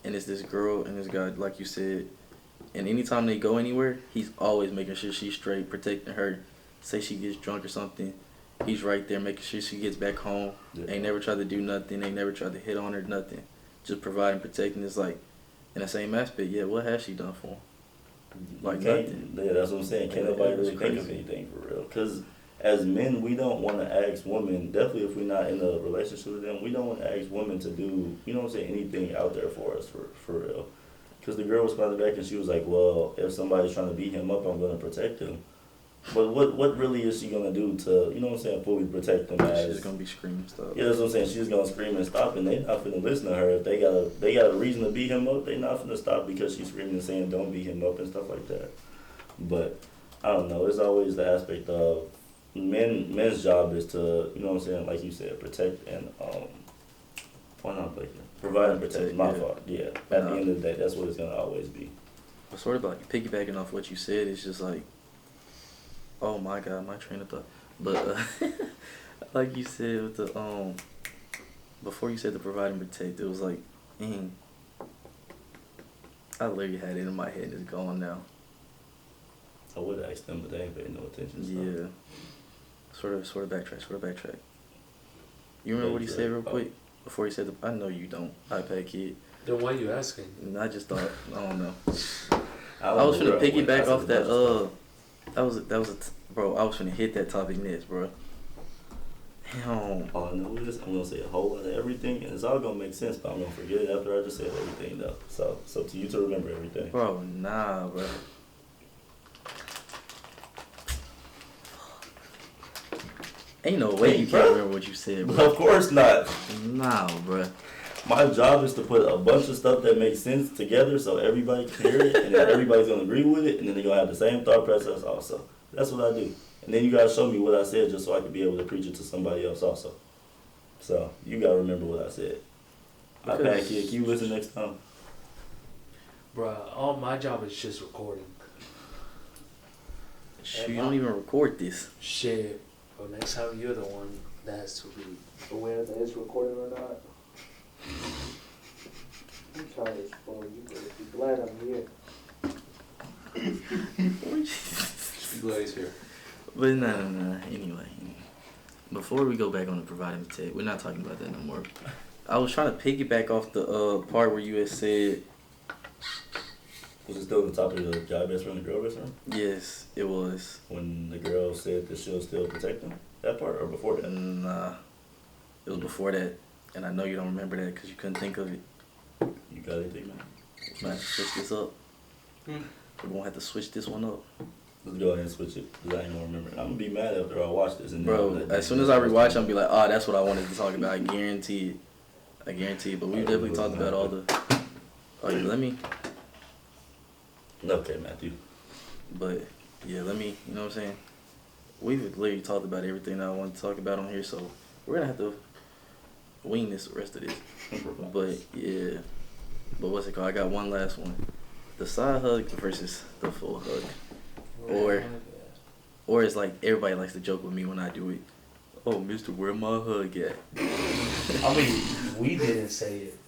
and it's this girl and this guy, like you said, and anytime they go anywhere, he's always making sure she's straight, protecting her. Say she gets drunk or something, he's right there making sure she gets back home. Yeah. Ain't never tried to do nothing. Ain't never tried to hit on her, nothing. Just providing, protecting. It's like, in the same aspect, yeah, what has she done for him? Like nothing. Yeah, that's what I'm saying. Can't nobody It's really think of crazy. anything for real. Because as men, we don't want to ask women, definitely if we're not in a relationship with them, we don't want to ask women to do, you know what I'm saying, anything out there for us, for real. Because the girl was smiling back and she was like, well, if somebody's trying to beat him up, I'm going to protect him. But what really is she going to do to, you know what I'm saying, fully protect him as... She's just gonna be screaming stuff. Yeah, that's what I'm saying. She's gonna scream and stop, and they not finna listen to her. If they got a reason to beat him up, they not finna stop because she's screaming and saying don't beat him up and stuff like that. But I don't know. There's always the aspect of men's job is to, you know what I'm saying, like you said, protect and why not Blake? Provide and protect. My fault. Yeah. At the end of the day, that's what it's gonna always be. But sort of like piggybacking off what you said, it's just like, oh my God, my train of thought. But like you said with the before you said the provide and protect, it was like, I literally had it in my head and it's gone now. I would ask them, but they ain't paying no attention. So. Yeah. Sort of backtrack. You remember what he said real quick? Before he said I know you don't, iPad kid. Then why you asking? And I just thought, I don't know. I I was finna piggyback I off that, bro, I was finna hit that topic next, bro. Damn. All I know is I'm gonna say a whole lot of everything, and it's all gonna make sense, but I'm gonna forget it after I just said everything, though. So it's up to you to remember everything. Bro, nah, bro. Ain't no way you can't remember what you said, bro. Of course not. Nah, bro. My job is to put a bunch of stuff that makes sense together so everybody can hear it, and then everybody's gonna agree with it, and then they're gonna have the same thought process also. That's what I do. And then you gotta show me what I said just so I can be able to preach it to somebody else also. So you gotta remember what I said. iPad kid, can you listen next time? Bruh, all my job is just recording. Shoot, you don't even record this. Shit. Well, next time you're the one that has to be aware that it's recording or not. I'm trying to explore you, but if you're glad I'm here. I'm glad he's here. But nah. Anyway, before we go back on the providing tech, we're not talking about that no more. I was trying to piggyback off the part where you had said. Was it still on the topic of the guy best friend and girl best friend? Yes, it was. When the girl said that she'll still protect him? That part or before that? Nah, it was before that, and I know you don't remember that because you couldn't think of it. You got anything, man? We're gonna have to switch this up. We're gonna have to switch this one up. Let's go ahead and switch it because I ain't gonna remember. I'm gonna be mad after I watch this. And Bro, as soon as I rewatch, I'm gonna be like, oh, that's what I wanted to talk about. I guarantee it. But we definitely talked about all the. Oh, yeah, let me. Okay, Matthew. But yeah, let me. You know what I'm saying? We've literally talked about everything that I want to talk about on here, so we're gonna have to wing this rest of this. But yeah. But what's it called? I got one last one. The side hug versus the full hug. Or it's like everybody likes to joke with me when I do it. Oh, Mister, where my hug at? I mean, we didn't say it.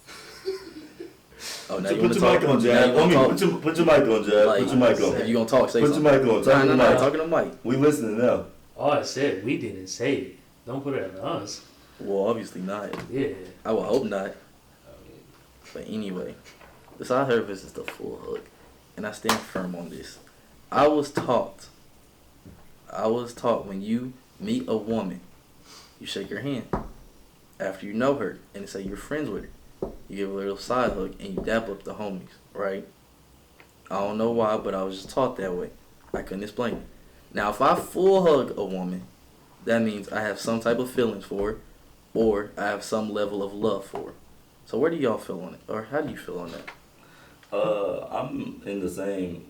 Oh, now So you put want your to mic talk? on, Jab. Put your mic on, Jab. Like, put your mic on. If you gonna talk, say Put something. your mic on. Talk to the mic. Talking to mic. We listening now. All I said, we didn't say it. Don't put it on us. Well, obviously not. Yeah. I would hope not. I mean, But anyway, the side hug versus the full hug, and I stand firm on this. I was taught when you meet a woman, you shake her hand after you know her and say you're friends with her. You give her a little side hug and you dap up the homies, right? I don't know why, but I was just taught that way. I couldn't explain it. Now, if I full hug a woman, that means I have some type of feelings for her, or I have some level of love for her. So where do y'all feel on it, or how do you feel on that? I'm in the same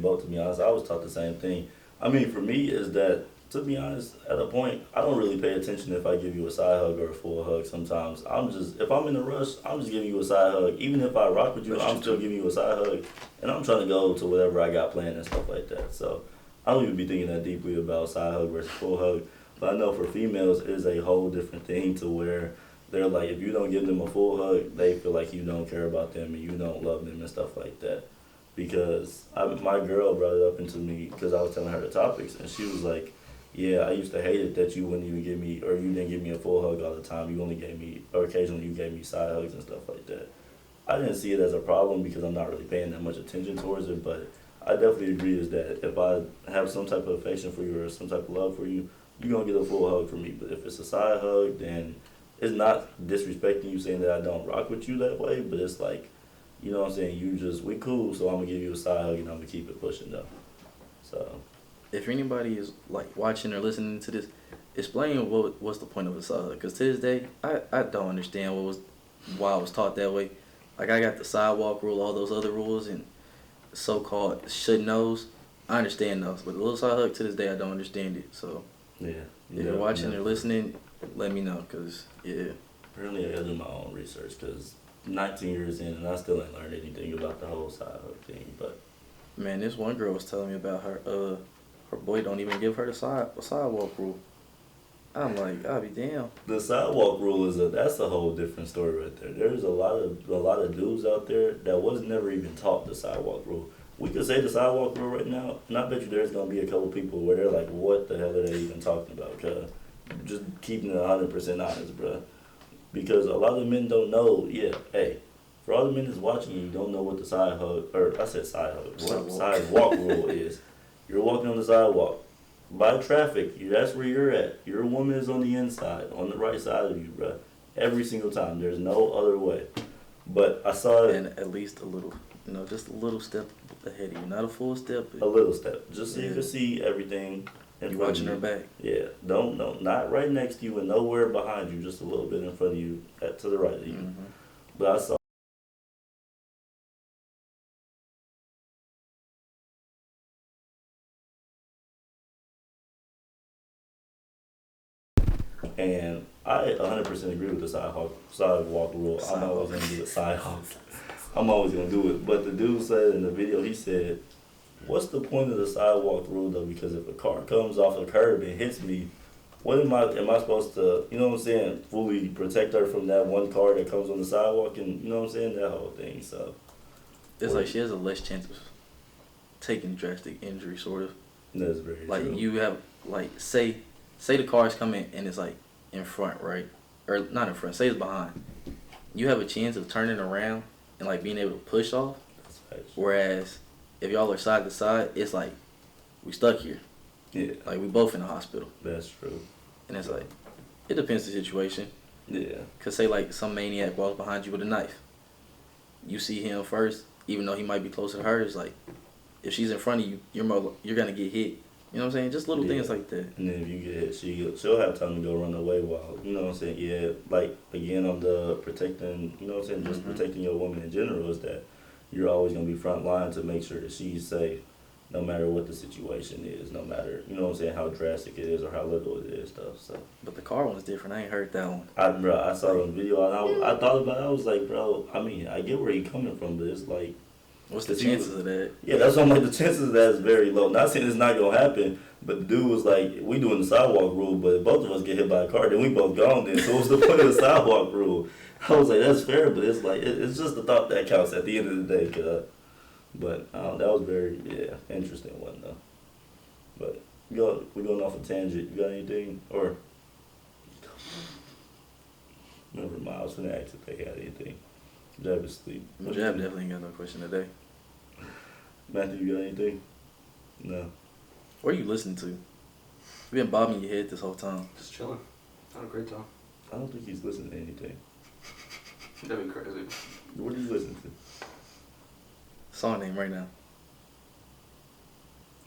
boat, to be honest. I was taught the same thing. I mean, for me, is that to be honest, at a point, I don't really pay attention if I give you a side hug or a full hug sometimes. If I'm in a rush, I'm just giving you a side hug. Even if I rock with you, I'm still giving you a side hug. And I'm trying to go to whatever I got planned and stuff like that. So I don't even be thinking that deeply about side hug versus full hug. But I know for females, it is a whole different thing to where they're like, if you don't give them a full hug, they feel like you don't care about them and you don't love them and stuff like that. Because my girl brought it up into me because I was telling her the topics, and she was like, yeah, I used to hate it that you wouldn't even give me, or you didn't give me a full hug all the time. You only gave me, or occasionally you gave me side hugs and stuff like that. I didn't see it as a problem because I'm not really paying that much attention towards it, but I definitely agree is that if I have some type of affection for you or some type of love for you, you're going to get a full hug from me. But if it's a side hug, then it's not disrespecting you saying that I don't rock with you that way, but it's like, you know what I'm saying, we cool, so I'm going to give you a side hug and I'm going to keep it pushing though. So. If anybody is like watching or listening to this, explain what's the point of a side hug. Because to this day, I don't understand why I was taught that way. Like I got the sidewalk rule, all those other rules, and so-called should knows. I understand those, but the little side hug to this day, I don't understand it. So Yeah. if you're watching or listening, let me know, because, yeah. Apparently I gotta do my own research, because 19 years in and I still ain't learned anything about the whole side hug thing, but. Man, this one girl was telling me about her boy don't even give her the sidewalk rule. I'm like, I'll be damn. The sidewalk rule that's a whole different story right there. There's a lot of dudes out there that was never even taught the sidewalk rule. We could say the sidewalk rule right now, and I bet you there's gonna be a couple people where they're like, what the hell are they even talking about? Cause just keeping it 100% honest, bruh. Because a lot of men don't know. Yeah, hey, for all the men that's watching you don't know what the sidewalk rule is. You're walking on the sidewalk. By traffic, that's where you're at. Your woman is on the inside, on the right side of you, bruh. Every single time. There's no other way. But I saw it. And at least a little, just a little step ahead of you. Not a full step. A little step. Just so you can see everything in You're front watching of you. her back. Yeah. Not right next to you and nowhere behind you. Just a little bit in front of you, to the right of you. Mm-hmm. But I saw. And I 100% agree with the sidewalk rule. I'm always going to do the sidewalk. I'm always going to do it. But the dude said in the video, he said, what's the point of the sidewalk rule though? Because if a car comes off a curb and hits me, what am I supposed to, you know what I'm saying, fully protect her from that one car that comes on the sidewalk and, you know what I'm saying, that whole thing. So it's like she has a less chance of taking drastic injury, sort of. that's very true. Like you have, like, say the car is coming and it's like in front, right? Or not in front, say it's behind. You have a chance of turning around and like being able to push off. That's facts. Whereas if y'all are side to side, it's like we stuck here. Yeah. Like we both in the hospital. That's true. And it's like, it depends the situation. Yeah. Cause say like some maniac walks behind you with a knife. You see him first, even though he might be closer to her. It's like, if she's in front of you, you're gonna get hit. You know what I'm saying? Just little things like that. And then if you get hit, she'll have time to go run away while, you know what I'm saying? Yeah, like, again, on the protecting, you know what I'm saying? Just protecting your woman in general is that you're always going to be front line to make sure that she's safe no matter what the situation is, no matter, you know what I'm saying, how drastic it is or how little it is stuff, so. But the car one's different. I ain't heard that one. I saw it on video and I thought about it. I was like, bro, I mean, I get where you're coming from, but it's like, what's the chances of that? Yeah, that's why I'm like, the chances of that is very low. Not saying it's not going to happen, but the dude was like, we doing the sidewalk rule, but if both of us get hit by a car, then we both gone then. So what's the point of the sidewalk rule? I was like, that's fair, but it's like, it's just the thought that counts at the end of the day. But that was very, interesting one though. But we're going off a tangent. You got anything? Or, remember, Miles from the ask if they had anything. Jab is asleep. Jab definitely ain't got no question today. Matthew, you got anything? No. What are you listening to? You've been bobbing your head this whole time. Just chilling. Had a great time. I don't think he's listening to anything. That'd be crazy. What are you listening to? Song name right now.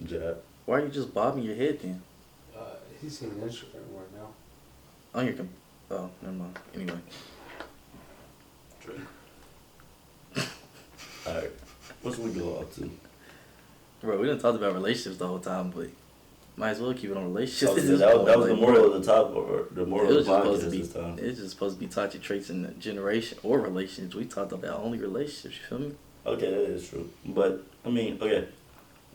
Jab. Why are you just bobbing your head then? He's singing Instagram right now. On your oh, never mind. Anyway. Drake. Alright. What should we go off to? Bro, we done talked about relationships the whole time, but might as well keep it on relationships. So, that was the moral of the top, or the moral of the podcast this time. It's just supposed to be toxic traits in the generation or relationships. We talked about only relationships, you feel me? Okay, that is true. But, I mean, okay,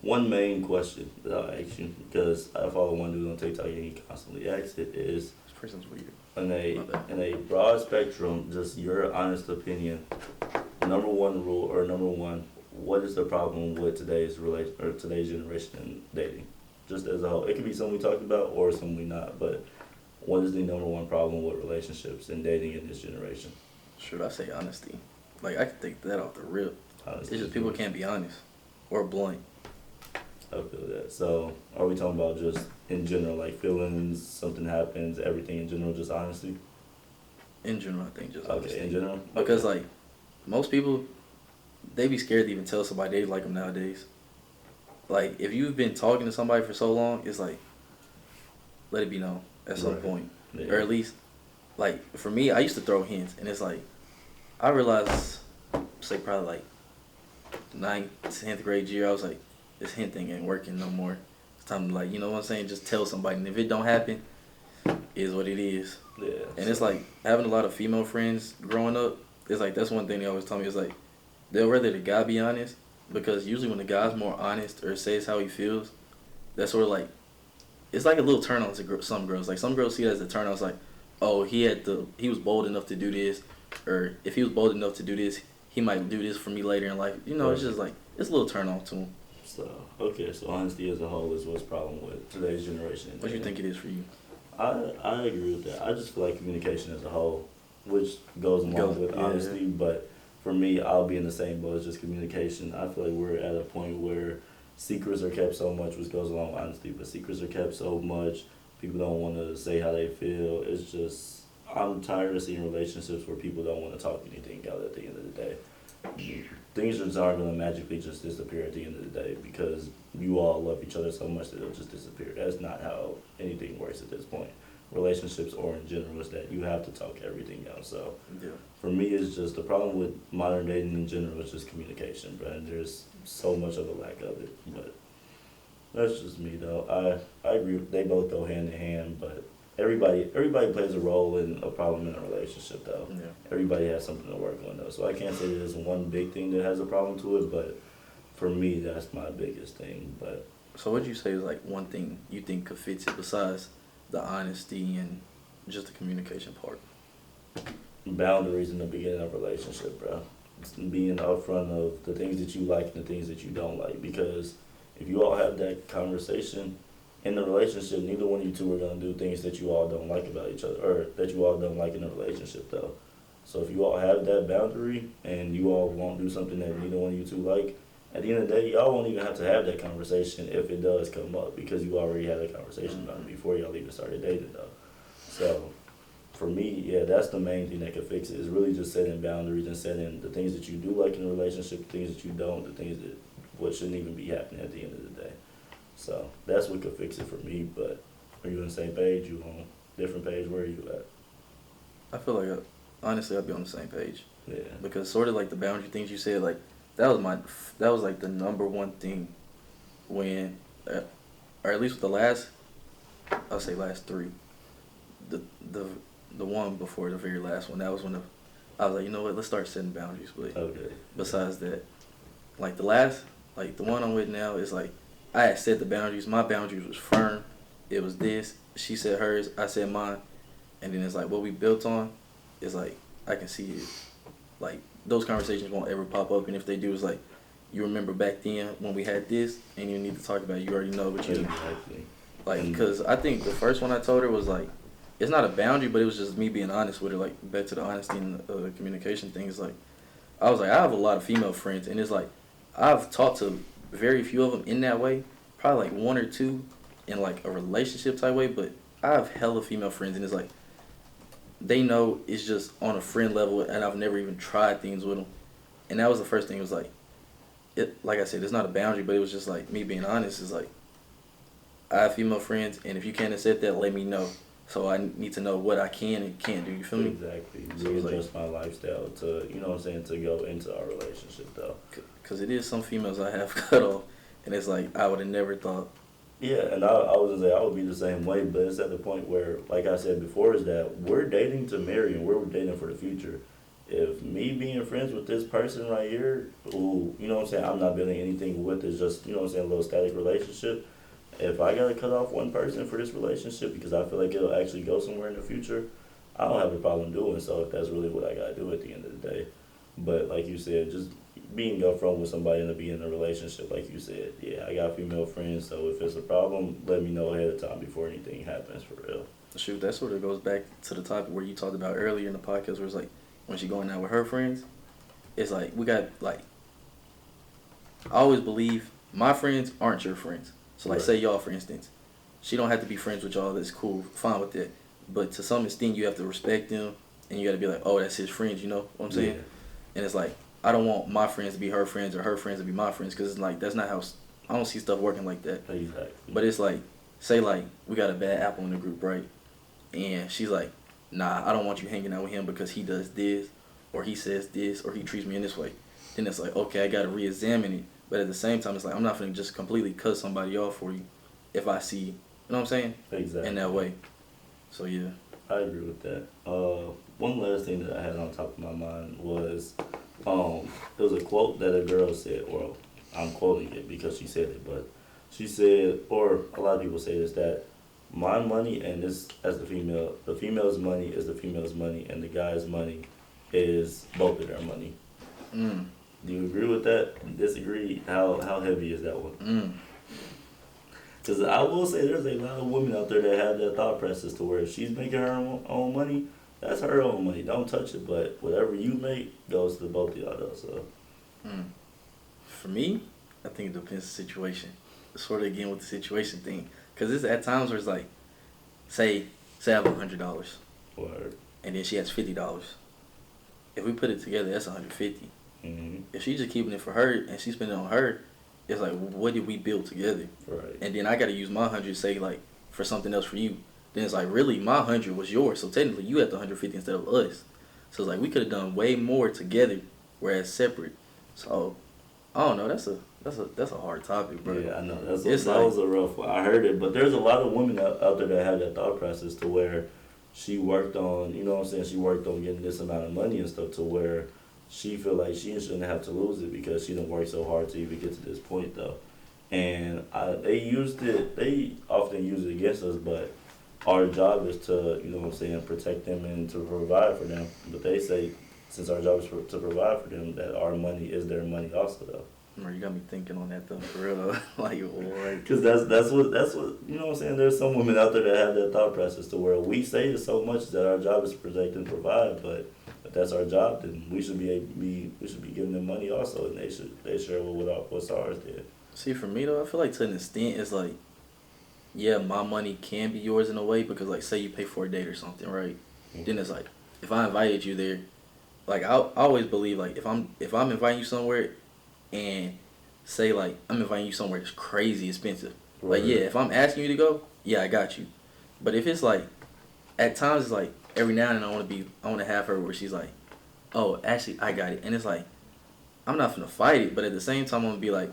one main question that I'll ask you, because I follow one dude on TikTok and he constantly asks it, is, This person's weird. in a broad spectrum, just your honest opinion, number one rule, or number one, what is the problem with today's generation in dating? Just as a whole. It could be something we talked about or something we not, but what is the number one problem with relationships and dating in this generation? Should I say honesty? Like, I could take that off the rip. Honestly, It's just people can't be honest or blunt. I feel that. So, are we talking about just in general, like feelings, something happens, everything in general, just honesty? In general, I think just Okay, honesty. in general? Because, like, most people, they be scared to even tell somebody they like them nowadays. Like, if you've been talking to somebody for so long, it's like, let it be known at some Right. point. Yeah. Or at least, like, for me, I used to throw hints, and it's like, I realized, say probably like 9th, 10th grade year, I was like, this hint thing ain't working no more. It's time to, like, you know what I'm saying, just tell somebody, and if it don't happen, it is what it is. Yeah. And it's like, having a lot of female friends growing up, it's like, that's one thing they always tell me, is like, they'll rather the guy be honest, because usually when the guy's more honest or says how he feels, that's sort of like, it's like a little turn on to some girls. Like, some girls see it as a turn on. It's like, oh, he was bold enough to do this, or if he was bold enough to do this, he might do this for me later in life. You know, it's just like, it's a little turn on to him. So, okay, so honesty as a whole is what's the problem with today's generation. What do you think it is for you? I agree with that. I just feel like communication as a whole, which goes along with honesty, but for me, I'll be in the same boat as just communication. I feel like we're at a point where secrets are kept so much, which goes along with honesty, but secrets are kept so much, people don't want to say how they feel. It's just, I'm tired of seeing relationships where people don't want to talk anything out at the end of the day. Things just aren't going to magically just disappear at the end of the day because you all love each other so much that it'll just disappear. That's not how anything works at this point. Relationships or in general is that you have to talk everything out. So Yeah. for me, it's just the problem with modern dating in general is just communication, bro. And there's so much of a lack of it. But that's just me, though. I agree. They both go hand in hand, but everybody plays a role in a problem in a relationship, though. Yeah. Everybody has something to work on, though. So I can't say there's one big thing that has a problem to it, but for me, that's my biggest thing. But So what would you say is like one thing you think could fix it besides the honesty and just the communication part? boundaries in the beginning of a relationship, bro. Being upfront of the things that you like and the things that you don't like. Because if you all have that conversation in the relationship, neither one of you two are going to do things that you all don't like about each other, or that you all don't like in a relationship, though. So if you all have that boundary and you all won't do something that neither one of you two like, at the end of the day, y'all won't even have to have that conversation if it does come up, because you already had a conversation about it before y'all even started dating, though. So for me, yeah, that's the main thing that can fix it, is really just setting boundaries and setting the things that you do like in a relationship, the things that you don't, the things that what shouldn't even be happening at the end of the day. So that's what could fix it for me. But are you on the same page? You on a different page? Where are you at? I feel like, honestly, I'd be on the same page. Yeah. Because sort of like the boundary things you said, like, that was like the number one thing when, or at least with the last, I'll say last three, the one before the very last one, that was when I was like, you know what, let's start setting boundaries. But Okay. besides that, like the one I'm with now is like, I had set the boundaries. My boundaries was firm. It was this. She said hers. I said mine. And then it's like what we built on is like, I can see it. Like, those conversations won't ever pop up. And if they do, it's like, you remember back then when we had this and you need to talk about it. You already know what you do. Exactly. Like, because I think the first one I told her was like, it's not a boundary, but it was just me being honest with her. Like, back to the honesty and the communication thing. It's like, I was like, I have a lot of female friends. And it's like, I've talked to very few of them in that way, probably like one or two in like a relationship type way, but I have hella female friends, and it's like, they know it's just on a friend level, and I've never even tried things with them. And that was the first thing. It was like, like I said, it's not a boundary, but it was just like me being honest. It's like, I have female friends, and if you can't accept that, let me know. So I need to know what I can and can't do. You feel me? Exactly. So Readjust my lifestyle to, you know what I'm saying, to go into our relationship, though. Because it is some females I have cut off, and it's like, I would have never thought Yeah, and I was gonna say I would be the same way, but it's at the point where, like I said before, is that we're dating to marry and we're dating for the future. If me being friends with this person right here, who, you know what I'm saying, I'm not building anything with, is just, you know what I'm saying, a little static relationship. If I gotta cut off one person for this relationship because I feel like it'll actually go somewhere in the future, I don't have a problem doing so if that's really what I gotta do at the end of the day. But like you said, just being upfront with somebody and to be in a relationship, like you said, yeah, I got female friends, so if it's a problem, let me know ahead of time before anything happens for real. Shoot, that sort of goes back to the topic where you talked about earlier in the podcast, where it's like when she going out with her friends, it's like we got like I always believe my friends aren't your friends. So like Right. say y'all for instance, she don't have to be friends with y'all. That's cool, fine with that. But to some extent, you have to respect them, and you got to be like, oh, that's his friends. You know what I'm saying? Yeah. And it's like I don't want my friends to be her friends or her friends to be my friends because it's like that's not how I don't see stuff working like that. Exactly. But it's like say like we got a bad apple in the group, right? And she's like, nah, I don't want you hanging out with him because he does this, or he says this, or he treats me in this way. Then it's like, okay, I got to re-examine it. But at the same time, it's like, I'm not going to just completely cut somebody off for you if I see, you know what I'm saying? Exactly. In that way. So, yeah. I agree with that. One last thing that I had on top of my mind was, there was a quote that a girl said, well, I'm quoting it because she said it, but she said, or a lot of people say this, that my money and this, as the female's money is the female's money, and the guy's money is both of their money. Mm. Do you agree with that? Disagree? How heavy is that one? Mm. Because I will say there's a lot of women out there that have that thought process to where if she's making her own money, that's her own money. Don't touch it. But whatever you make goes to both of y'all though. So Mm. For me, I think it depends on the situation. Sort of again with the situation thing. Because it's at times where it's like, say I have $100 word. and then she has $50. If we put it together, that's $150. Mm-hmm. If she's just keeping it for her and she's spending it on her, it's like, what did we build together? Right. And then I got to use my 100, say, like, for something else for you. Then it's like, really, my 100 was yours. So technically, you had the 150 instead of us. So it's like, we could have done way more together, whereas separate. So, I don't know. That's a hard topic, bro. Yeah, I know. That It's was a rough one. I heard it, but there's a lot of women out there that have that thought process to where she worked on, you know what I'm saying, she worked on getting this amount of money and stuff to where she feel like she shouldn't have to lose it because she didn't work so hard to even get to this point though. And they often use it against us, but our job is to, you know what I'm saying, protect them and to provide for them. But they say since our job is to provide for them, that our money is their money also though. Bro, you got me thinking on that though, for real though. Like, boy. Because that's what you know what I'm saying. There's some women out there that have that thought process to where we say it so much that our job is to protect and provide, but if that's our job, then we should be giving them money also, and they share what's ours then. See, for me though, I feel like to an extent, it's like, yeah, my money can be yours in a way because, like, say you pay for a date or something, right? Mm-hmm. Then it's like, if I invited you there, like I always believe like if I'm inviting you somewhere, and say like I'm inviting you somewhere that's crazy expensive, Right. like yeah, if I'm asking you to go, yeah, I got you. But if it's like, at times it's like every now and then I want to have her where she's like, oh, actually I got it, and it's like I'm not gonna fight it, but at the same time I'm gonna be like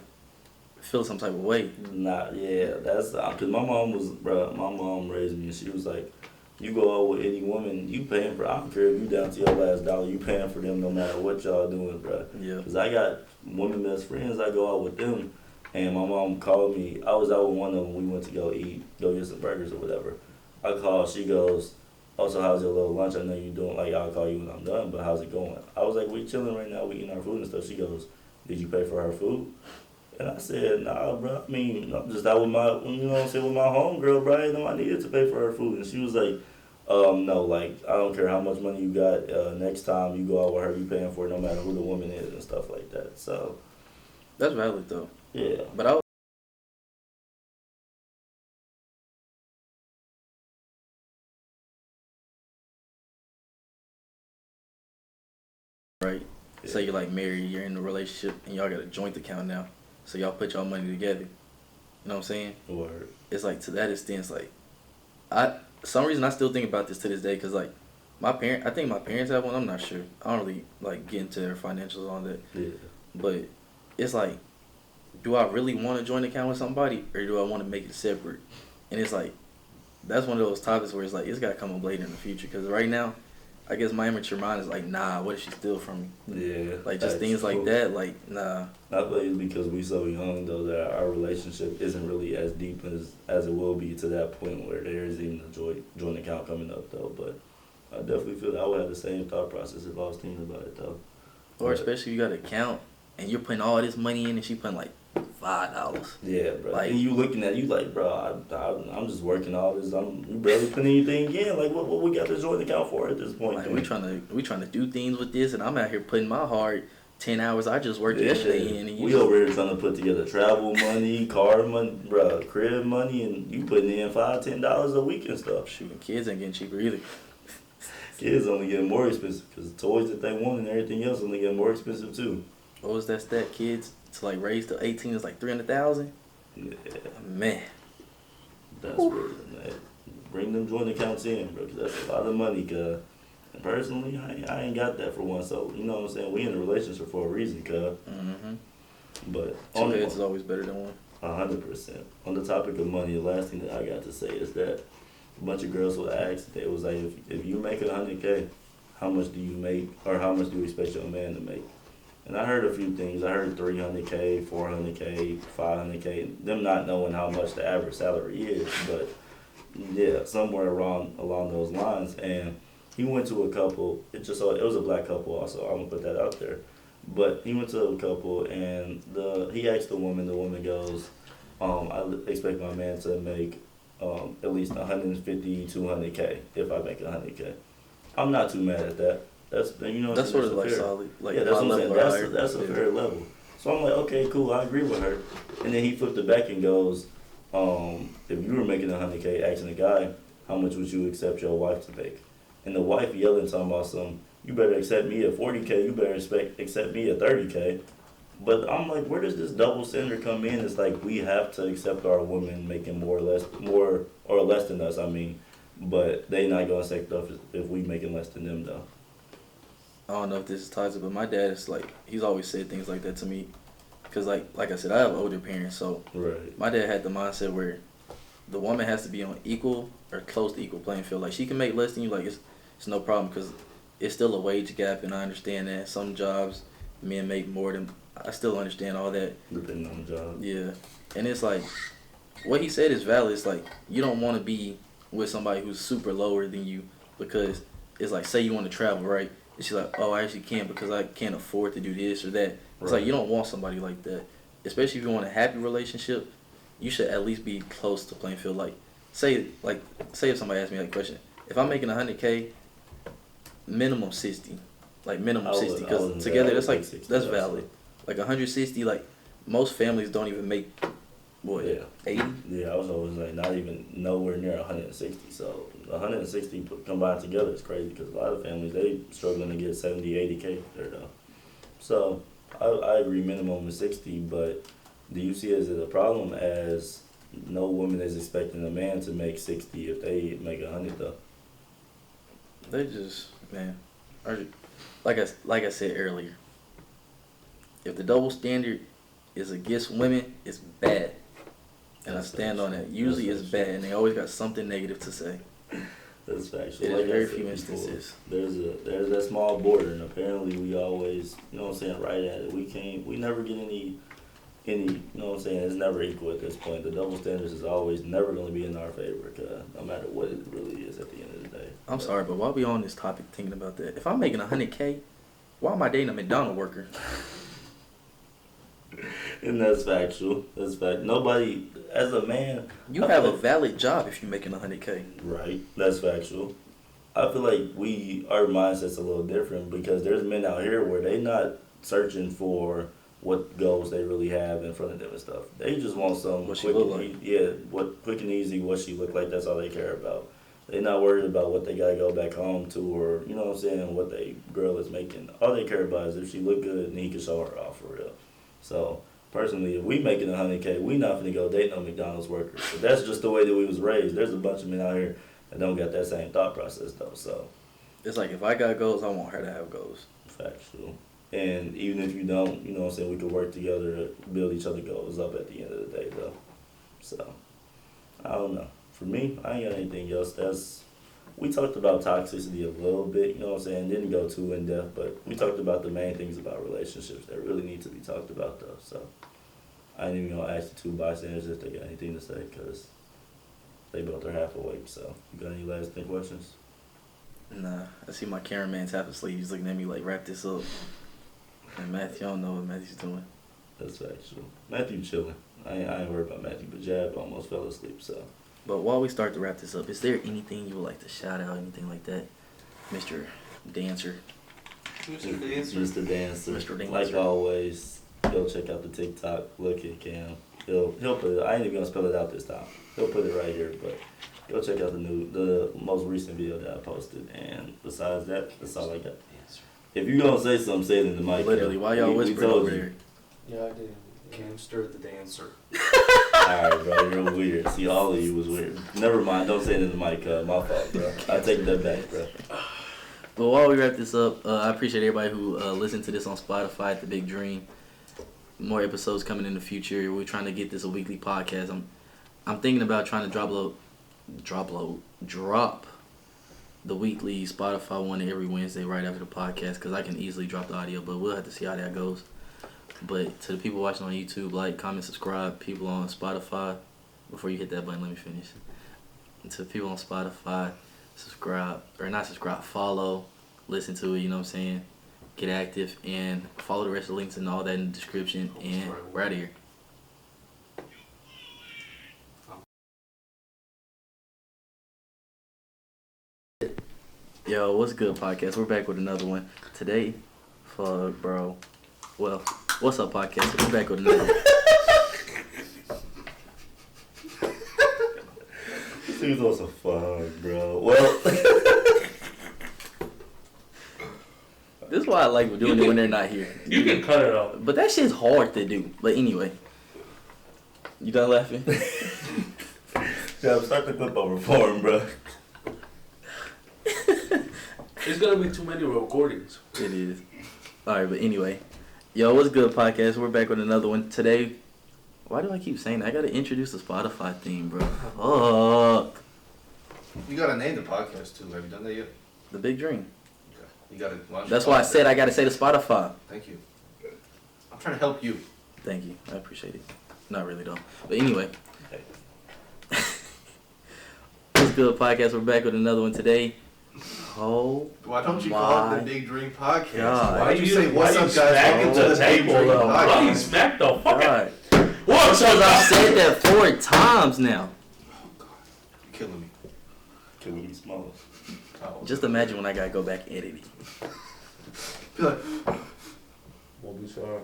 feel some type of way. Nah, yeah, that's because my mom raised me and she was like, you go out with any woman, you paying for. I don't care if you down to your last dollar, you paying for them no matter what y'all doing, bro. Yeah. Because I got women best friends, I go out with them, and my mom called me. I was out with one of them. We went to go get some burgers or whatever. I called. She goes, oh, so how's your little lunch? I know you doing, like, I'll call you when I'm done, but how's it going? I was like, we chilling right now, we eating our food and stuff. She goes, did you pay for her food? And I said, nah, bro. I mean, I'm just out with my, you know what I'm saying, with my homegirl, bro. You know, I needed to pay for her food. And she was like, no, like, I don't care how much money you got. Next time you go out with her, you paying for it no matter who the woman is and stuff like that. So, That's valid though. yeah. But I right. Yeah. Say you're like married, you're in a relationship, and y'all got a joint account now. So y'all put y'all money together. You know what I'm saying? Word. It's like to that extent, it's like some reason I still think about this to this day because like I think my parents have one. I'm not sure. I don't really like get into their financials on that. Yeah. But it's like do I really want to join an account with somebody, or do I want to make it separate? And it's like, that's one of those topics where it's like, it's got to come up later in the future. Because right now, I guess my immature mind is like, nah, what if she steal from me? Yeah. Like, just things like that, like, nah. I feel like it's because we so young, though, that our relationship isn't really as deep as it will be to that point where there is even a joint account coming up, though. But I definitely feel that I would have the same thought process if I was thinking about it, though. Or But, especially if you got an account, and you're putting all this money in, and she putting like $5. yeah, bro. Like- and you looking at you like, bro, I'm just working all this. You barely putting anything in. Like, what we got the joint account for at this point? Like, we trying to do things with this, and I'm out here putting my hard 10 hours I just worked yesterday in. And we over here trying to put together travel money, car money, bro, crib money, and you putting in $5-10 a week and stuff. Shooting kids ain't getting cheaper either. Kids only getting more expensive because the toys that they want and everything else only getting more expensive too. What was that stat? Kids to like raise to 18 is like 300,000. Yeah, Man, that's really man. Bring them joint accounts in, bro, because that's a lot of money. Cause personally, I ain't got that for one. So you know what I'm saying? We in a relationship for a reason, cuz. But two heads is always better than one. 100%. On the topic of money, the last thing that I got to say is that a bunch of girls would ask, they was like, if you make 100K, how much do you make, or how much do you expect your man to make? And I heard a few things. I heard 300K, 400K, 500K, them not knowing how much the average salary is, but yeah, somewhere along those lines. And he went to a couple, it was a black couple also, I'm gonna put that out there. But he went to a couple and he asked the woman goes, I expect my man to make at least 150, 200K if I make 100K. I'm not too mad at that. That's sort of like fair. solid. Like yeah, that's what I'm saying. higher. That's a fair level. So I'm like, okay, cool, I agree with her. And then he flipped it back and goes, if you were making 100K, asking a guy, how much would you accept your wife to make? And the wife yelling, talking about some, you better accept me at 40K, you better accept me at 30K. But I'm like, where does this double standard come in? It's like we have to accept our women making more or less than us, I mean. But they not gonna accept us if we making less than them though. I don't know if this is tied to, but my dad is like, he's always said things like that to me. Cause like I said, I have older parents, so Right. my dad had the mindset where the woman has to be on equal or close to equal playing field. Like she can make less than you, like it's no problem because it's still a wage gap, and I understand that some jobs men make more than. I still understand all that. Depending on the job. Yeah, and it's like what he said is valid. It's like you don't want to be with somebody who's super lower than you because it's like say you want to travel, right? And she's like, oh, I actually can't because I can't afford to do this or that. It's like you don't want somebody like that, especially if you want a happy relationship. You should at least be close to playing field. Like say if somebody asked me that question, if I'm making 100K, minimum 60, like minimum 60, because together that's like 60, that's valid. Like 160, like most families don't even make what 80. Yeah, I was always like not even nowhere near 160. So 160 combined together is crazy because a lot of families they struggling to get 70, 80K there though. So I agree, minimum is 60, but do you see it as a problem as no woman is expecting a man to make 60 if they make 100 though? They just like I said earlier. If the double standard is against women, it's bad, and I stand on that. Usually, it's bad, and they always got something negative to say. That's factual. In like very few instances. There's that small border, and apparently we always, you know what I'm saying, right at it. We never get any, you know what I'm saying, it's never equal at this point. The double standards is always never going to be in our favor, no matter what it really is at the end of the day. I'm sorry, but while we on this topic thinking about that, if I'm making 100K, why am I dating a McDonald's worker? And that's factual. That's fact. Nobody, as a man, You have a valid job if you're making 100K. right? That's factual. I feel like our mindset's a little different because there's men out here where they not searching for what goals they really have in front of them and stuff. They just want some What she quick look and like. quick and easy, what she look like. That's all they care about. They're not worried about what they gotta go back home to, or you know what I'm saying, what they girl is making. All they care about is if she look good and he can show her off for real. So personally, if we making 100K, we not finna go date no McDonald's workers. But that's just the way that we was raised. There's a bunch of men out here that don't got that same thought process though. So It's like if I got goals, I want her to have goals. factual. And even if you don't, you know what I'm saying, we could work together to build each other goals up at the end of the day, though. So, I don't know. For me, I ain't got anything else. We talked about toxicity a little bit, you know what I'm saying? Didn't go too in depth, but we talked about the main things about relationships that really need to be talked about, though. So, I ain't even gonna ask the two bystanders if they got anything to say, because they both are half awake. So, you got any last questions? Nah, I see my cameraman's half asleep. He's looking at me like, wrap this up. And Matthew, I don't know what Matthew's doing. That's actual. Matthew chilling. I ain't worried about Matthew, but Jab almost fell asleep, so. But while we start to wrap this up, is there anything you would like to shout out, anything like that? Mr. Dancer. Mr. Dancer. Mr. Dancer. Mr. Dancer. Like always, go check out the TikTok. Look at Cam. He'll put it. I ain't even gonna spell it out this time. He'll put it right here, but go check out the most recent video that I posted. And besides that, that's all I got. If you gonna say something, say it in the mic. Literally, why y'all whispering over there? Yeah, I did. Cam stirred the dancer. Alright, bro, you're weird. See, all of you was weird. Never mind, don't say it in the mic, my fault, bro. I take that back, bro. But while we wrap this up, I appreciate everybody who listened to this on Spotify at The Big Dream. More episodes coming in the future. We're trying to get this a weekly podcast. I'm thinking about trying to drop the weekly Spotify one every Wednesday right after the podcast, because I can easily drop the audio, but we'll have to see how that goes. But to the people watching on YouTube, like, comment, subscribe. People on Spotify, before you hit that button, let me finish. And to the people on Spotify, subscribe, or not subscribe, follow, listen to it, you know what I'm saying? Get active, and follow the rest of the links and all that in the description, and we're out of here. Yo, what's good, podcast? We're back with another one. Today, fuck, bro. Well, what's up, podcast? We're back with another one. This dude's also fun, bro. Well, This is why I like doing it when they're not here. You can cut it out. But that shit's hard to do. But anyway. You done laughing? yeah, start the clip over for him, bro. It's gonna be too many recordings. It is. Alright, but anyway. Yo, what's good, podcast? We're back with another one. Today, why do I keep saying that? I gotta introduce the Spotify theme, bro. Fuck. You gotta name the podcast too. Have you done that yet? The Big Dream. Okay. You gotta launch. That's why I said I gotta say the Spotify. Thank you. I'm trying to help you. Thank you. I appreciate it. Not really, though. But anyway. What's good, podcast? We're back with another one today. Oh, Why don't you call it the Big Dream Podcast? God. Why don't you say what's up, guys? Welcome to the Big Dream Why you Podcast. smack the fuck God. What's Because up? I've said that 4 times now. Oh God, you're killing me. Killing me small. Oh, Just imagine when I gotta go back editing. be like, Won't be sorry.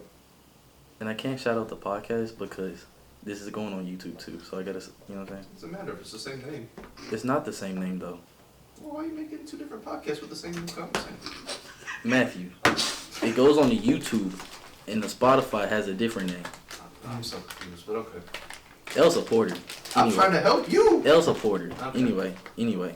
And I can't shout out the podcast because this is going on YouTube too. So I gotta, you know what I'm saying? doesn't matter if it's the same name. It's not the same name though. Well, why are you making 2 different podcasts with the same conversation? Matthew. It goes on the YouTube and the Spotify has a different name. I'm so confused, but okay. Elsa Porter. I'm trying to help you. Elsa Porter. Okay. Anyway.